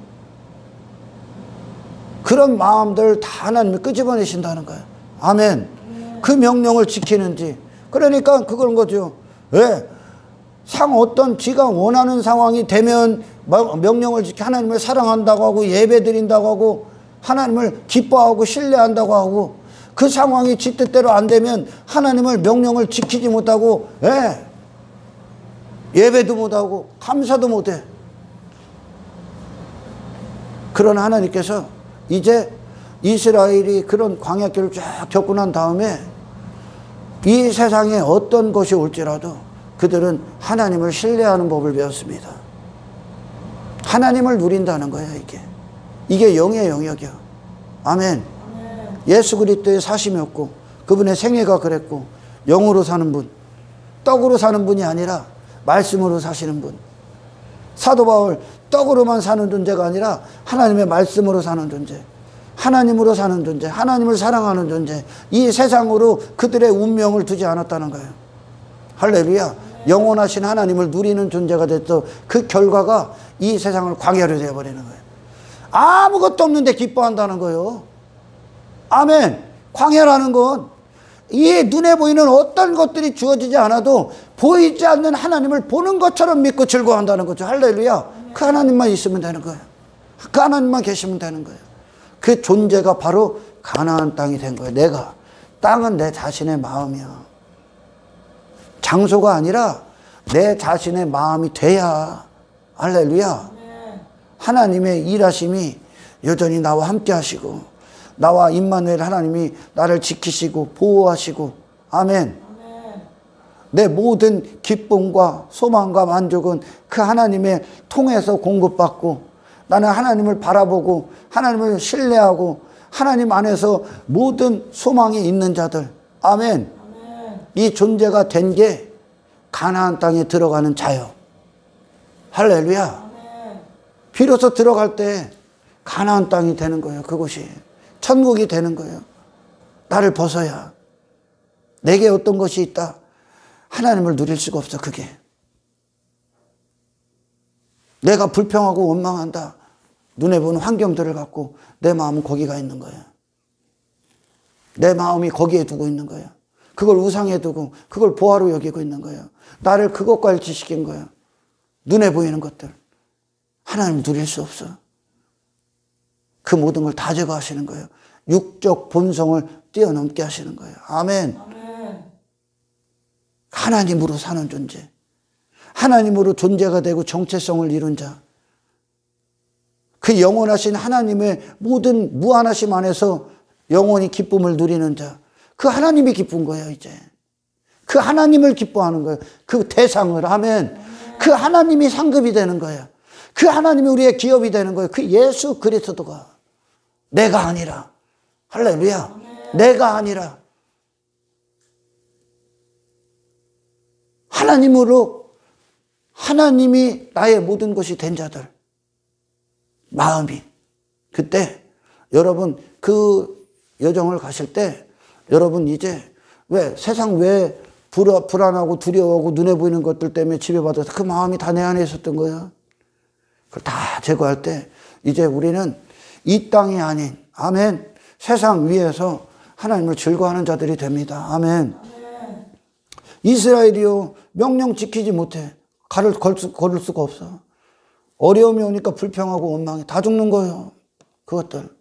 그런 마음들 다 하나님이 끄집어내신다는 거예요. 아멘. 그 명령을 지키는지. 그러니까 그런 거죠. 왜? 어떤 지가 원하는 상황이 되면 명령을 지켜 하나님을 사랑한다고 하고 예배 드린다고 하고 하나님을 기뻐하고 신뢰한다고 하고, 그 상황이 지 뜻대로 안 되면 하나님을 명령을 지키지 못하고 예배도 못하고 감사도 못해. 그런 하나님께서 이제 이스라엘이 그런 광야길을 쫙 겪고 난 다음에 이 세상에 어떤 것이 올지라도 그들은 하나님을 신뢰하는 법을 배웠습니다. 하나님을 누린다는 거야. 이게 영의 영역이야. 아멘. 예수 그리스도의 사심이었고 그분의 생애가 그랬고, 영으로 사는 분, 떡으로 사는 분이 아니라 말씀으로 사시는 분. 사도 바울, 떡으로만 사는 존재가 아니라 하나님의 말씀으로 사는 존재, 하나님으로 사는 존재, 하나님을 사랑하는 존재. 이 세상으로 그들의 운명을 두지 않았다는 거예요. 할렐루야. 영원하신 하나님을 누리는 존재가 됐어. 그 결과가 이 세상을 광야로 되어버리는 거예요. 아무것도 없는데 기뻐한다는 거예요. 아멘. 광야라는 건 이 눈에 보이는 어떤 것들이 주어지지 않아도 보이지 않는 하나님을 보는 것처럼 믿고 즐거워한다는 거죠. 할렐루야. 그 하나님만 있으면 되는 거예요. 그 하나님만 계시면 되는 거예요. 그 존재가 바로 가나안 땅이 된 거예요. 땅은 내 자신의 마음이야. 장소가 아니라 내 자신의 마음이 돼야. 할렐루야. 하나님의 일하심이 여전히 나와 함께 하시고, 나와 임마누엘 하나님이 나를 지키시고 보호하시고. 아멘. 내 모든 기쁨과 소망과 만족은 그 하나님의 통해서 공급받고, 나는 하나님을 바라보고 하나님을 신뢰하고 하나님 안에서 모든 소망이 있는 자들. 아멘. 이 존재가 된 게 가나안 땅에 들어가는 자요. 할렐루야. 비로소 들어갈 때 가나안 땅이 되는 거예요. 그곳이 천국이 되는 거예요. 나를 벗어야. 내게 어떤 것이 있다. 하나님을 누릴 수가 없어. 그게 내가 불평하고 원망한다. 눈에 보는 환경들을 갖고 내 마음은 거기가 있는 거예요. 내 마음이 거기에 두고 있는 거예요. 그걸 우상에 두고 그걸 보화로 여기고 있는 거예요. 나를 그것과 일치시킨 거예요. 눈에 보이는 것들. 하나님을 누릴 수 없어. 그 모든 걸 다 제거하시는 거예요. 육적 본성을 뛰어넘게 하시는 거예요. 아멘. 하나님으로 사는 존재. 하나님으로 존재가 되고 정체성을 이룬 자. 그 영원하신 하나님의 모든 무한하심 안에서 영원히 기쁨을 누리는 자. 그 하나님이 기쁜 거예요, 이제. 그 하나님을 기뻐하는 거예요. 그 대상을. 아멘. 그 하나님이 상급이 되는 거예요. 그 하나님이 우리의 기업이 되는 거예요. 그 예수 그리스도가. 내가 아니라. 할렐루야. 내가 아니라. 하나님이 나의 모든 것이 된 자들, 마음이. 그때 여러분 그 여정을 가실 때 여러분 이제 왜 세상 왜 불안하고 두려워하고 눈에 보이는 것들 때문에 지배받아서 그 마음이 다 내 안에 있었던 거야. 그걸 다 제거할 때 이제 우리는 이 땅이 아닌, 아멘, 세상 위에서 하나님을 즐거워하는 자들이 됩니다. 아멘. 이스라엘이요, 명령 지키지 못해. 걸을 수가 없어. 어려움이 오니까 불평하고 원망해. 다 죽는 거예요. 그것들.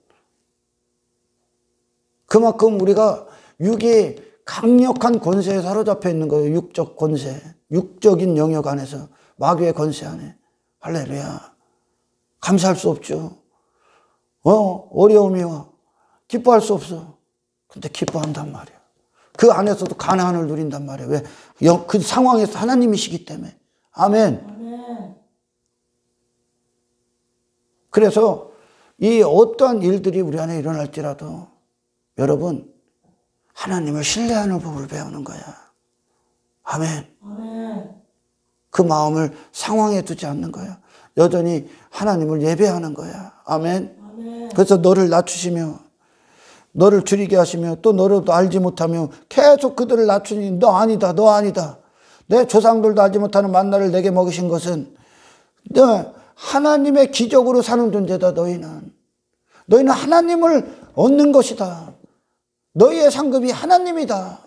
그만큼 우리가 육이 강력한 권세에 사로잡혀 있는 거예요. 육적 권세. 육적인 영역 안에서. 마귀의 권세 안에. 할렐루야. 감사할 수 없죠. 어려움이 와. 기뻐할 수 없어. 근데 기뻐한단 말이야. 그 안에서도 가나안을 누린단 말이야. 왜? 그 상황에서 하나님이시기 때문에. 아멘. 그래서 이 어떠한 일들이 우리 안에 일어날지라도 여러분 하나님을 신뢰하는 법을 배우는 거야. 아멘. 그 마음을 상황에 두지 않는 거야. 여전히 하나님을 예배하는 거야. 아멘. 그래서 너를 낮추시며 너를 줄이게 하시며 또 너를 알지 못하며 계속 그들을 낮추니 너 아니다, 너 아니다. 내 조상들도 알지 못하는 만나를 내게 먹이신 것은 너 하나님의 기적으로 사는 존재다. 너희는 하나님을 얻는 것이다. 너희의 상급이 하나님이다.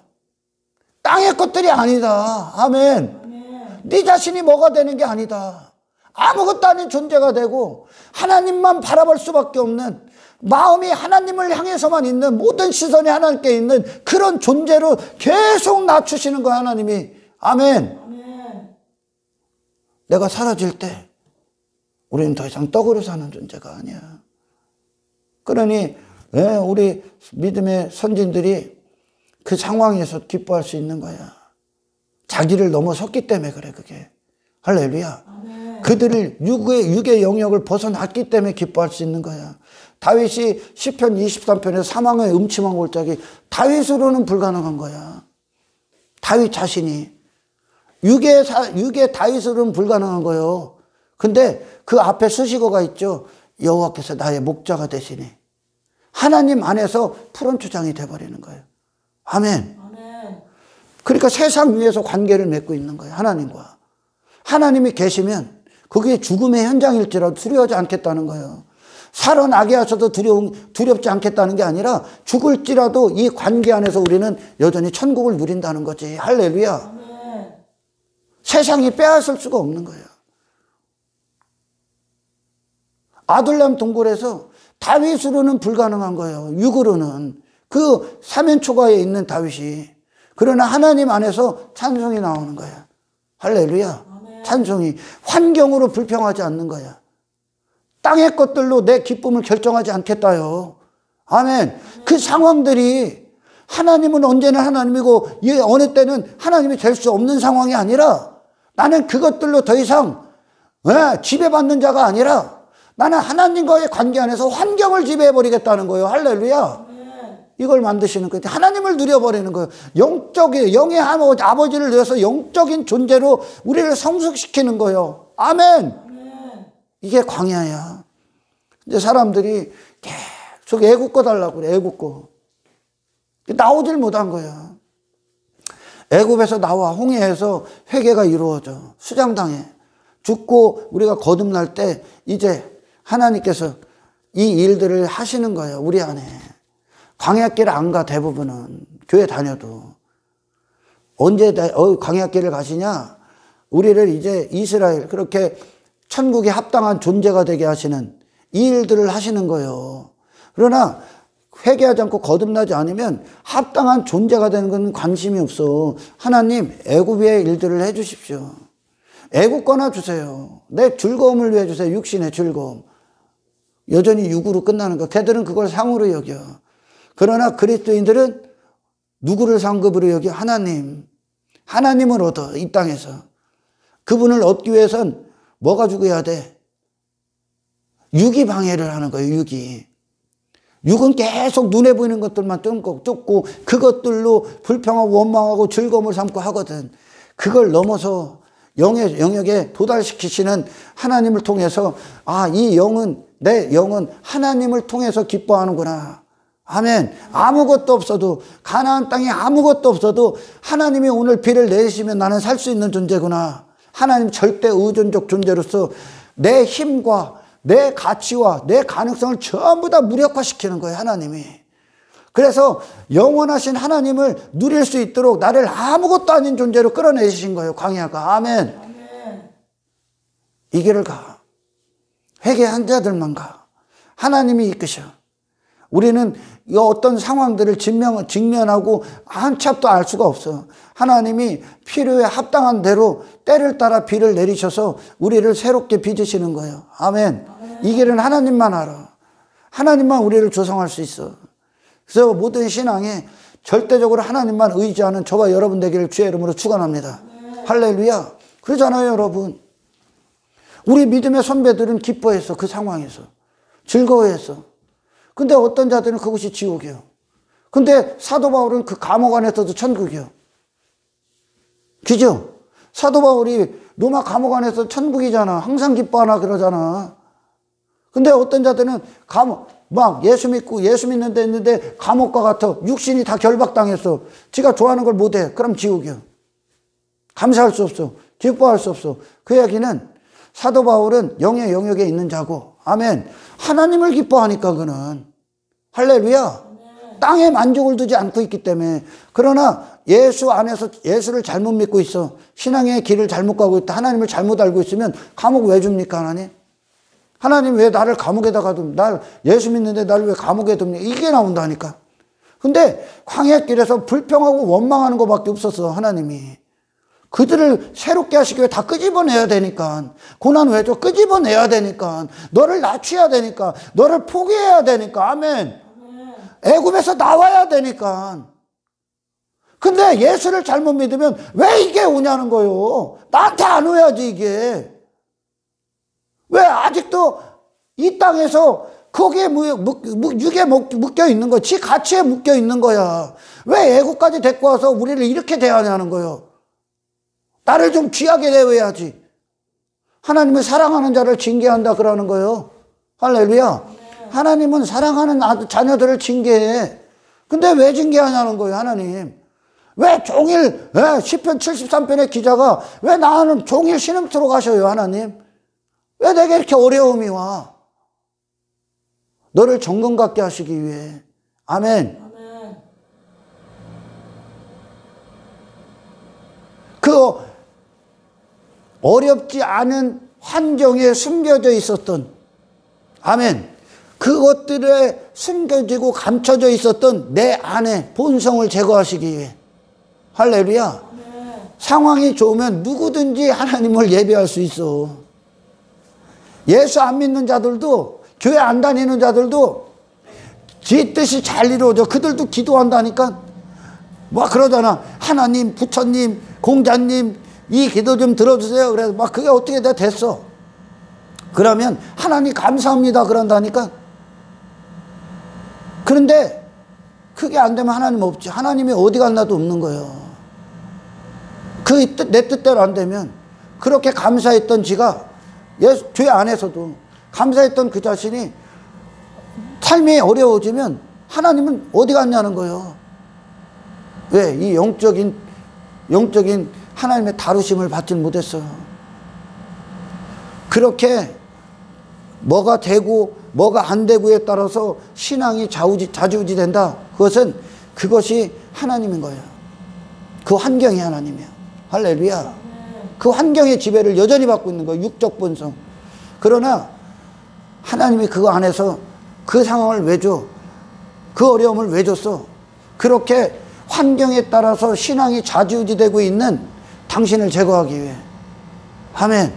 땅의 것들이 아니다. 아멘. 네 자신이 뭐가 되는 게 아니다. 아무것도 아닌 존재가 되고 하나님만 바라볼 수밖에 없는, 마음이 하나님을 향해서만 있는, 모든 시선이 하나님께 있는 그런 존재로 계속 낮추시는 거야, 하나님이. 아멘. 내가 사라질 때 우리는 더 이상 떡으로 사는 존재가 아니야. 그러니 우리 믿음의 선진들이 그 상황에서 기뻐할 수 있는 거야. 자기를 넘어섰기 때문에 그래, 그게. 할렐루야. 아멘. 그들을 육의 영역을 벗어났기 때문에 기뻐할 수 있는 거야. 다윗이 시편 23편에서 사망의 음침한 골짜기, 다윗으로는 불가능한 거야. 다윗 자신이. 육의 다윗으로는 불가능한 거예요. 근데 그 앞에 수식어가 있죠. 여호와께서 나의 목자가 되시니. 하나님 안에서 푸른 초장이 돼버리는 거예요. 아멘. 그러니까 세상 위에서 관계를 맺고 있는 거예요. 하나님과. 하나님이 계시면 그게 죽음의 현장일지라도 두려워하지 않겠다는 거예요. 살아나게 하셔도 두렵지 않겠다는 게 아니라 죽을지라도 이 관계 안에서 우리는 여전히 천국을 누린다는 거지. 할렐루야. 아멘. 세상이 빼앗을 수가 없는 거예요. 아둘람 동굴에서 다윗으로는 불가능한 거예요. 육으로는. 그 사면초가에 있는 다윗이. 그러나 하나님 안에서 찬송이 나오는 거야. 할렐루야. 아멘. 찬송이. 환경으로 불평하지 않는 거야. 땅의 것들로 내 기쁨을 결정하지 않겠다요. 아멘. 그 상황들이 하나님은 언제나 하나님이고 어느 때는 하나님이 될 수 없는 상황이 아니라 나는 그것들로 더 이상 지배받는 자가 아니라 나는 하나님과의 관계 안에서 환경을 지배해버리겠다는 거예요. 할렐루야. 이걸 만드시는 거예요. 하나님을 누려버리는 거예요. 영의 아버지를 위해서 영적인 존재로 우리를 성숙시키는 거예요. 아멘. 이게 광야야. 근데 사람들이 계속 애국거 달라고 그래. 애국거. 나오질 못한 거야. 애굽에서 나와 홍해에서 회개가 이루어져. 수장당해. 죽고 우리가 거듭날 때 이제 하나님께서 이 일들을 하시는 거예요. 우리 안에. 광야길 안 가. 대부분은. 교회 다녀도. 언제 광야길을 가시냐? 우리를 이제 이스라엘 그렇게 천국에 합당한 존재가 되게 하시는 이 일들을 하시는 거예요. 그러나 회개하지 않고 거듭나지 않으면 합당한 존재가 되는 건 관심이 없어. 하나님 애굽의 일들을 해 주십시오. 애국 꺼내 주세요. 내 즐거움을 위해 주세요. 육신의 즐거움. 여전히 육으로 끝나는 거. 걔들은 그걸 상으로 여겨. 그러나 그리스도인들은 누구를 상급으로 여겨? 하나님. 하나님을 얻어. 이 땅에서. 그분을 얻기 위해선 뭐가 죽어야 돼? 육이 방해를 하는 거예요. 육이. 육은 계속 눈에 보이는 것들만 쫓고 그것들로 불평하고 원망하고 즐거움을 삼고 하거든. 그걸 넘어서 영의 영역에 도달시키시는 하나님을 통해서 아, 이 영은 내 영은 하나님을 통해서 기뻐하는구나. 아멘. 아무것도 없어도 가나안 땅에 아무것도 없어도 하나님이 오늘 비를 내리시면 나는 살 수 있는 존재구나. 하나님 절대 의존적 존재로서 내 힘과 내 가치와 내 가능성을 전부 다 무력화시키는 거예요, 하나님이. 그래서 영원하신 하나님을 누릴 수 있도록 나를 아무것도 아닌 존재로 끌어내신 거예요, 광야가. 아멘. 이 길을 가. 회개한 자들만 가. 하나님이 이끄셔. 우리는 이 어떤 상황들을 직면하고 한참도 알 수가 없어. 하나님이 필요에 합당한 대로 때를 따라 비를 내리셔서 우리를 새롭게 빚으시는 거예요. 아멘. 이 길은 하나님만 알아. 하나님만 우리를 조성할 수 있어. 그래서 모든 신앙에 절대적으로 하나님만 의지하는 저와 여러분 되기를 주의 이름으로 축원합니다. 할렐루야. 그러잖아요, 여러분. 우리 믿음의 선배들은 기뻐했어. 그 상황에서. 즐거워했어. 근데 어떤 자들은 그것이 지옥이에요. 근데 사도 바울은 그 감옥 안에서도 천국이에요. 그죠? 사도 바울이 로마 감옥 안에서 천국이잖아. 항상 기뻐하나 그러잖아. 근데 어떤 자들은 막 예수 믿고 예수 믿는 데 있는데 감옥과 같아. 육신이 다 결박당했어. 지가 좋아하는 걸 못해. 그럼 지옥이에요. 감사할 수 없어. 기뻐할 수 없어. 그 얘기는 사도 바울은 영의 영역에 있는 자고, 아멘. 하나님을 기뻐하니까 그는. 할렐루야. 땅에 만족을 두지 않고 있기 때문에. 그러나 예수 안에서 예수를 잘못 믿고 있어. 신앙의 길을 잘못 가고 있다. 하나님을 잘못 알고 있으면 감옥 왜 줍니까, 하나님? 하나님 왜 나를 감옥에다가 날 예수 믿는데 나를 왜 감옥에 둡니까? 이게 나온다니까. 근데 광야길에서 불평하고 원망하는 것밖에 없었어, 하나님이. 그들을 새롭게 하시기 위해 다 끄집어내야 되니까. 고난 왜 줘? 끄집어내야 되니까. 너를 낮춰야 되니까. 너를 포기해야 되니까. 아멘. 애굽에서 나와야 되니까. 근데 예수를 잘못 믿으면 왜 이게 오냐는 거예요. 나한테 안 오야지 이게. 왜 아직도 이 땅에서 거기에 육에 묶여 있는 거야. 지 가치에 묶여 있는 거야. 왜 애국까지 데리고 와서 우리를 이렇게 대하냐는 거예요. 나를 좀 귀하게 대해야지. 하나님은 사랑하는 자를 징계한다 그러는 거예요. 할렐루야. 하나님은 사랑하는 자녀들을 징계해. 근데 왜 징계하냐는 거예요, 하나님. 왜 종일 시편 73편의 기자가 왜 나는 종일 신음토로 가셔요, 하나님. 왜 내게 이렇게 어려움이 와? 너를 정금 갖게 하시기 위해. 아멘. 그 어렵지 않은 환경에 숨겨져 있었던, 아멘. 그것들에 숨겨지고 감춰져 있었던 내 안에 본성을 제거하시기 위해. 할렐루야. 상황이 좋으면 누구든지 하나님을 예배할 수 있어. 예수 안 믿는 자들도, 교회 안 다니는 자들도 지 뜻이 잘 이루어져. 그들도 기도한다니까. 막 그러잖아. 하나님, 부처님, 공자님, 이 기도 좀 들어주세요. 그래서 막 그게 어떻게 다 됐어. 그러면 하나님 감사합니다 그런다니까. 그런데 그게 안 되면 하나님 없지. 하나님이 어디 갔나도 없는 거예요. 내 뜻대로 안 되면 그렇게 감사했던 지가 죄 안에서도 감사했던 그 자신이 삶이 어려워지면 하나님은 어디 갔냐는 거예요. 왜? 이 영적인 하나님의 다루심을 받지 못했어요. 그렇게 뭐가 되고 뭐가 안 되고에 따라서 신앙이 좌지우지 된다. 그것이 하나님인 거예요. 그 환경이 하나님이에요. 할렐루야. 그 환경의 지배를 여전히 받고 있는 거예요. 육적 본성. 그러나 하나님이 그거 안에서 그 상황을 왜 줘? 그 어려움을 왜 줬어? 그렇게 환경에 따라서 신앙이 좌지우지 되고 있는 당신을 제거하기 위해. 아멘.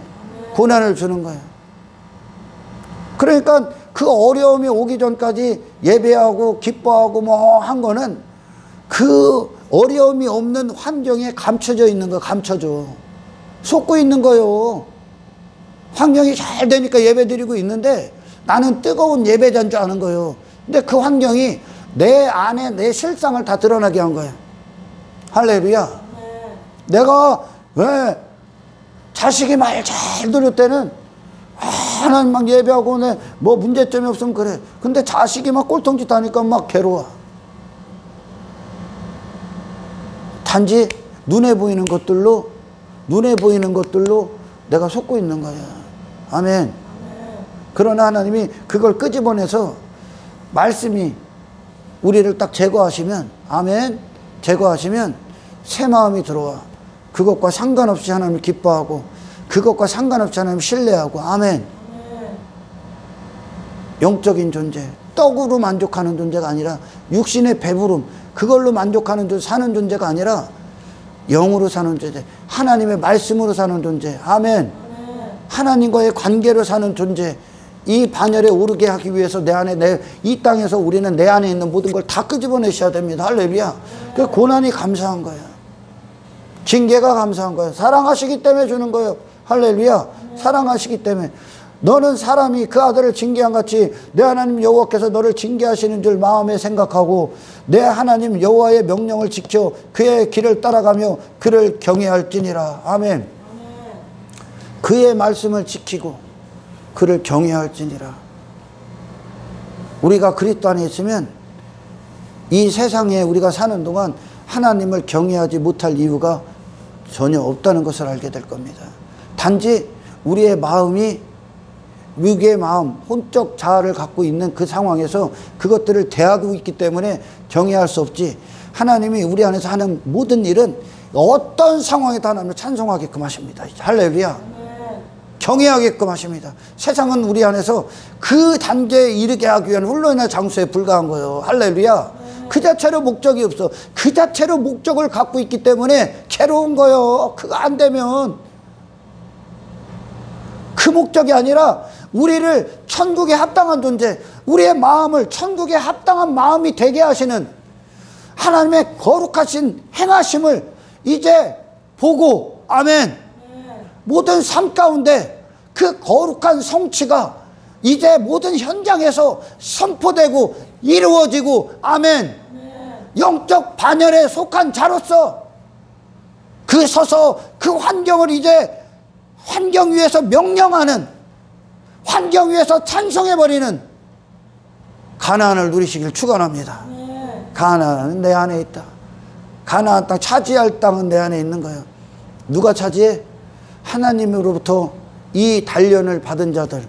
고난을 주는 거예요. 그러니까 그 어려움이 오기 전까지 예배하고 기뻐하고 뭐 한 거는 그 어려움이 없는 환경에 감춰져 있는 거, 감춰져. 속고 있는 거요. 환경이 잘 되니까 예배 드리고 있는데 나는 뜨거운 예배자인 줄 아는 거예요. 근데 그 환경이 내 안에 내 실상을 다 드러나게 한 거예요. 할렐루야. 내가 왜 자식이 말 잘 들을 때는 하나님 막 예배하고 뭐 문제점이 없으면 그래. 근데 자식이 막 꼴통짓 하니까 막 괴로워. 단지 눈에 보이는 것들로 내가 속고 있는 거야. 아멘. 그러나 하나님이 그걸 끄집어내서 말씀이 우리를 딱 제거하시면, 아멘, 제거하시면 새 마음이 들어와. 그것과 상관없이 하나님을 기뻐하고, 그것과 상관없이 하나님을 신뢰하고, 아멘. 영적인 존재, 떡으로 만족하는 존재가 아니라, 육신의 배부름, 그걸로 만족하는 사는 존재가 아니라 영으로 사는 존재, 하나님의 말씀으로 사는 존재, 아멘. 하나님과의 관계로 사는 존재. 이 반열에 오르게 하기 위해서 이 땅에서 우리는 내 안에 있는 모든 걸 다 끄집어내셔야 됩니다. 할렐루야. 그 고난이 감사한 거예요. 징계가 감사한 거예요. 사랑하시기 때문에 주는 거예요. 할렐루야. 사랑하시기 때문에. 너는 사람이 그 아들을 징계한 같이 내 하나님 여호와께서 너를 징계하시는 줄 마음에 생각하고 내 하나님 여호와의 명령을 지켜 그의 길을 따라가며 그를 경외할지니라. 아멘. 그의 말씀을 지키고 그를 경외할지니라. 우리가 그리스도 안에 있으면 이 세상에 우리가 사는 동안 하나님을 경외하지 못할 이유가 전혀 없다는 것을 알게 될 겁니다. 단지 우리의 마음이 위기의 마음, 혼적 자아를 갖고 있는 그 상황에서 그것들을 대하고 있기 때문에 경외할 수 없지, 하나님이 우리 안에서 하는 모든 일은 어떤 상황에도 하나님을 찬송하게끔 하십니다. 할렐루야. 경외하게끔 하십니다. 세상은 우리 안에서 그 단계에 이르게 하기 위한 훌륭한 장소에 불과한 거예요. 할렐루야. 그 자체로 목적이 없어. 그 자체로 목적을 갖고 있기 때문에 괴로운 거예요. 그거 안 되면. 그 목적이 아니라 우리를 천국에 합당한 존재, 우리의 마음을 천국에 합당한 마음이 되게 하시는 하나님의 거룩하신 행하심을 이제 보고, 아멘. 모든 삶 가운데 그 거룩한 성취가 이제 모든 현장에서 선포되고 이루어지고, 아멘. 영적 반열에 속한 자로서 그 서서 그 환경을 이제 환경 위에서 명령하는, 환경 위에서 찬송해버리는 가나안을 누리시길 축원합니다. 가나안은 내 안에 있다. 가나안 땅, 차지할 땅은 내 안에 있는 거예요. 누가 차지해? 하나님으로부터 이 단련을 받은 자들,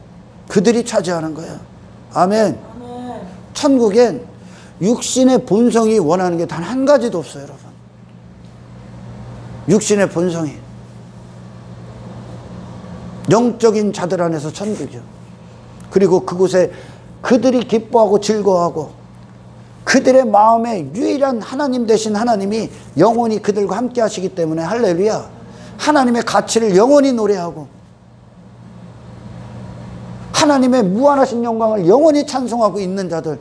그들이 차지하는 거예요. 아멘. 천국엔 육신의 본성이 원하는 게 단 한 가지도 없어요, 여러분. 육신의 본성이. 영적인 자들 안에서 천국이요. 그리고 그곳에 그들이 기뻐하고 즐거워하고 그들의 마음에 유일한 하나님 되신 하나님이 영원히 그들과 함께 하시기 때문에, 할렐루야. 하나님의 가치를 영원히 노래하고 하나님의 무한하신 영광을 영원히 찬송하고 있는 자들,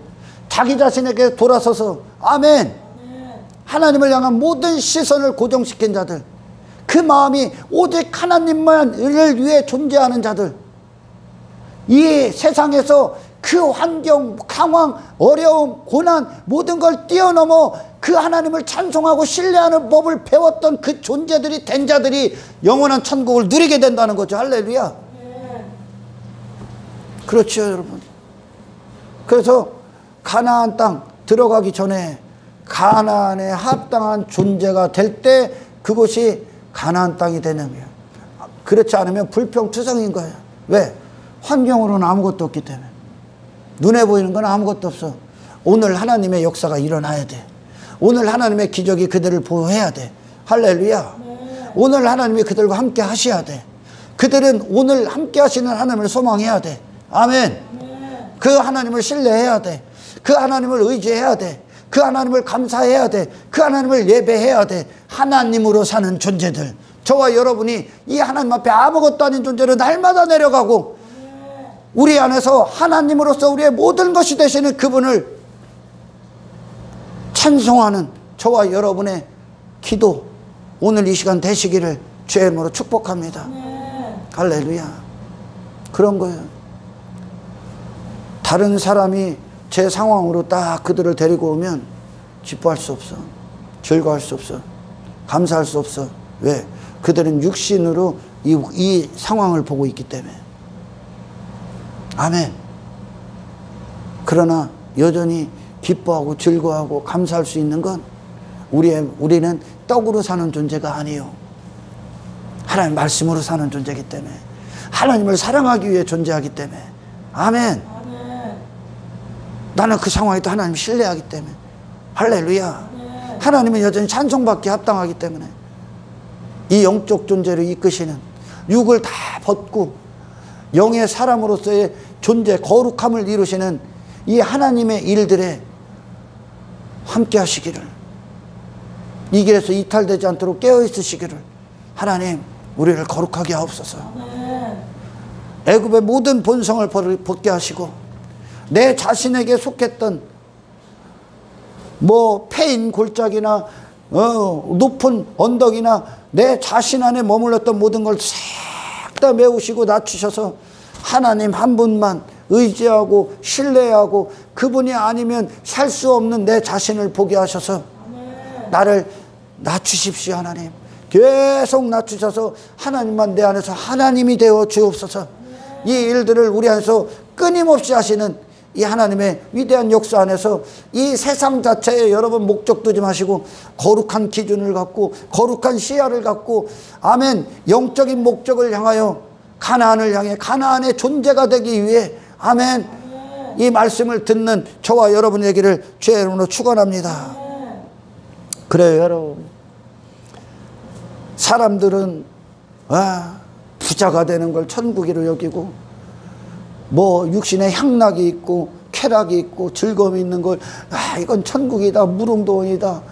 자기 자신에게 돌아서서, 아멘, 하나님을 향한 모든 시선을 고정시킨 자들, 그 마음이 오직 하나님만을 위해 존재하는 자들, 이 세상에서 그 환경, 상황, 어려움, 고난, 모든 걸 뛰어넘어 그 하나님을 찬송하고 신뢰하는 법을 배웠던 그 존재들이 된 자들이 영원한 천국을 누리게 된다는 거죠. 할렐루야. 그렇죠, 여러분. 그래서 가나안 땅 들어가기 전에 가나안에 합당한 존재가 될 때 그곳이 가나안 땅이 되는 거예요. 그렇지 않으면 불평투성인 거예요. 왜? 환경으로는 아무것도 없기 때문에. 눈에 보이는 건 아무것도 없어. 오늘 하나님의 역사가 일어나야 돼. 오늘 하나님의 기적이 그들을 보호해야 돼. 할렐루야. 오늘 하나님이 그들과 함께 하셔야 돼. 그들은 오늘 함께 하시는 하나님을 소망해야 돼. 아멘. 그 하나님을 신뢰해야 돼. 그 하나님을 의지해야 돼. 그 하나님을 감사해야 돼. 그 하나님을 예배해야 돼. 하나님으로 사는 존재들, 저와 여러분이 이 하나님 앞에 아무것도 아닌 존재로 날마다 내려가고 우리 안에서 하나님으로서 우리의 모든 것이 되시는 그분을 찬송하는 저와 여러분의 기도, 오늘 이 시간 되시기를 주의 이름으로 축복합니다. 할렐루야. 그런 거예요. 다른 사람이 제 상황으로 딱 그들을 데리고 오면 기뻐할 수 없어. 즐거워할 수 없어. 감사할 수 없어. 왜? 그들은 육신으로 이 상황을 보고 있기 때문에. 아멘. 그러나 여전히 기뻐하고 즐거워하고 감사할 수 있는 건 우리는 떡으로 사는 존재가 아니에요. 하나님 말씀으로 사는 존재이기 때문에, 하나님을 사랑하기 위해 존재하기 때문에. 아멘. 나는 그 상황에도 하나님 신뢰하기 때문에. 할렐루야. 하나님은 여전히 찬송받기 합당하기 때문에 이 영적 존재로 이끄시는, 육을 다 벗고 영의 사람으로서의 존재, 거룩함을 이루시는 이 하나님의 일들에 함께 하시기를, 이 길에서 이탈되지 않도록 깨어있으시기를 하나님 우리를 거룩하게 하옵소서. 애굽의 모든 본성을 벗게 하시고, 내 자신에게 속했던 패인 골짜기나 높은 언덕이나 내 자신 안에 머물렀던 모든 걸 싹 다 메우시고 낮추셔서 하나님 한 분만 의지하고 신뢰하고 그분이 아니면 살 수 없는 내 자신을 보게 하셔서 나를 낮추십시오. 하나님 계속 낮추셔서 하나님만 내 안에서 하나님이 되어 주옵소서. 이 일들을 우리 안에서 끊임없이 하시는 이 하나님의 위대한 역사 안에서 이 세상 자체에 여러분 목적 두지 마시고 거룩한 기준을 갖고 거룩한 시야를 갖고, 아멘, 영적인 목적을 향하여 가나안을 향해 가나안의 존재가 되기 위해, 아멘, 이 말씀을 듣는 저와 여러분에게를 주의 이름으로 축원합니다. 그래요 여러분, 사람들은 부자가 되는 걸 천국이로 여기고, 육신에 향락이 있고 쾌락이 있고 즐거움이 있는 걸 이건 천국이다, 무릉도원이다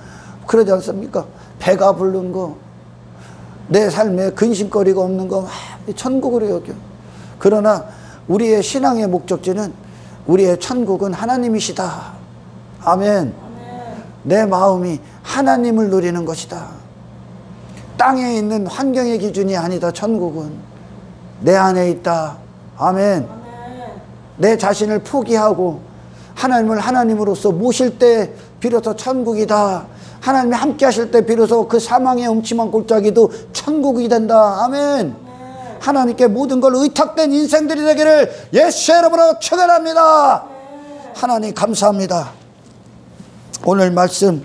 그러지 않습니까? 배가 부른 거, 내 삶에 근심거리가 없는 거 천국으로 여겨. 그러나 우리의 신앙의 목적지는, 우리의 천국은 하나님이시다. 아멘. 내 마음이 하나님을 누리는 것이다. 땅에 있는 환경의 기준이 아니다. 천국은 내 안에 있다. 아멘. 내 자신을 포기하고 하나님을 하나님으로서 모실 때 비로소 천국이다. 하나님이 함께 하실 때 비로소 그 사망의 음침한 골짜기도 천국이 된다. 아멘. 하나님께 모든 걸 의탁된 인생들이 되기를 예수의 이름으로 축원합니다. 하나님 감사합니다. 오늘 말씀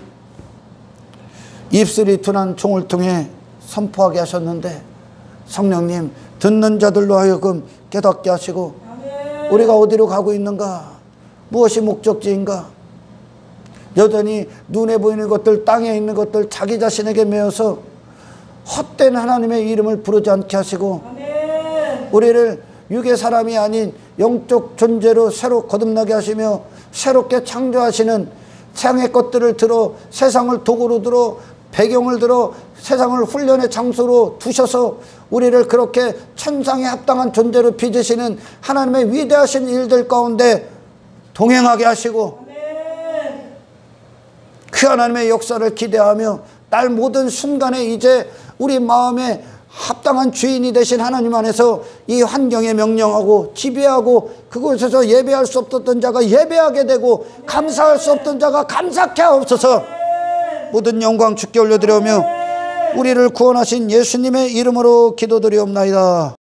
입술이 둔한 종을 통해 선포하게 하셨는데, 성령님 듣는 자들로 하여금 깨닫게 하시고, 우리가 어디로 가고 있는가, 무엇이 목적지인가, 여전히 눈에 보이는 것들, 땅에 있는 것들 자기 자신에게 매여서 헛된 하나님의 이름을 부르지 않게 하시고, 우리를 육의 사람이 아닌 영적 존재로 새로 거듭나게 하시며 새롭게 창조하시는, 세상의 것들을 들어, 세상을 도구로 들어, 배경을 들어 세상을 훈련의 장소로 두셔서 우리를 그렇게 천상에 합당한 존재로 빚으시는 하나님의 위대하신 일들 가운데 동행하게 하시고, 그 하나님의 역사를 기대하며 날 모든 순간에 이제 우리 마음에 합당한 주인이 되신 하나님 안에서 이 환경에 명령하고 지배하고, 그곳에서 예배할 수 없었던 자가 예배하게 되고 감사할 수 없던 자가 감사케 하옵소서. 모든 영광 주께 올려드리오며 우리를 구원하신 예수님의 이름으로 기도드리옵나이다.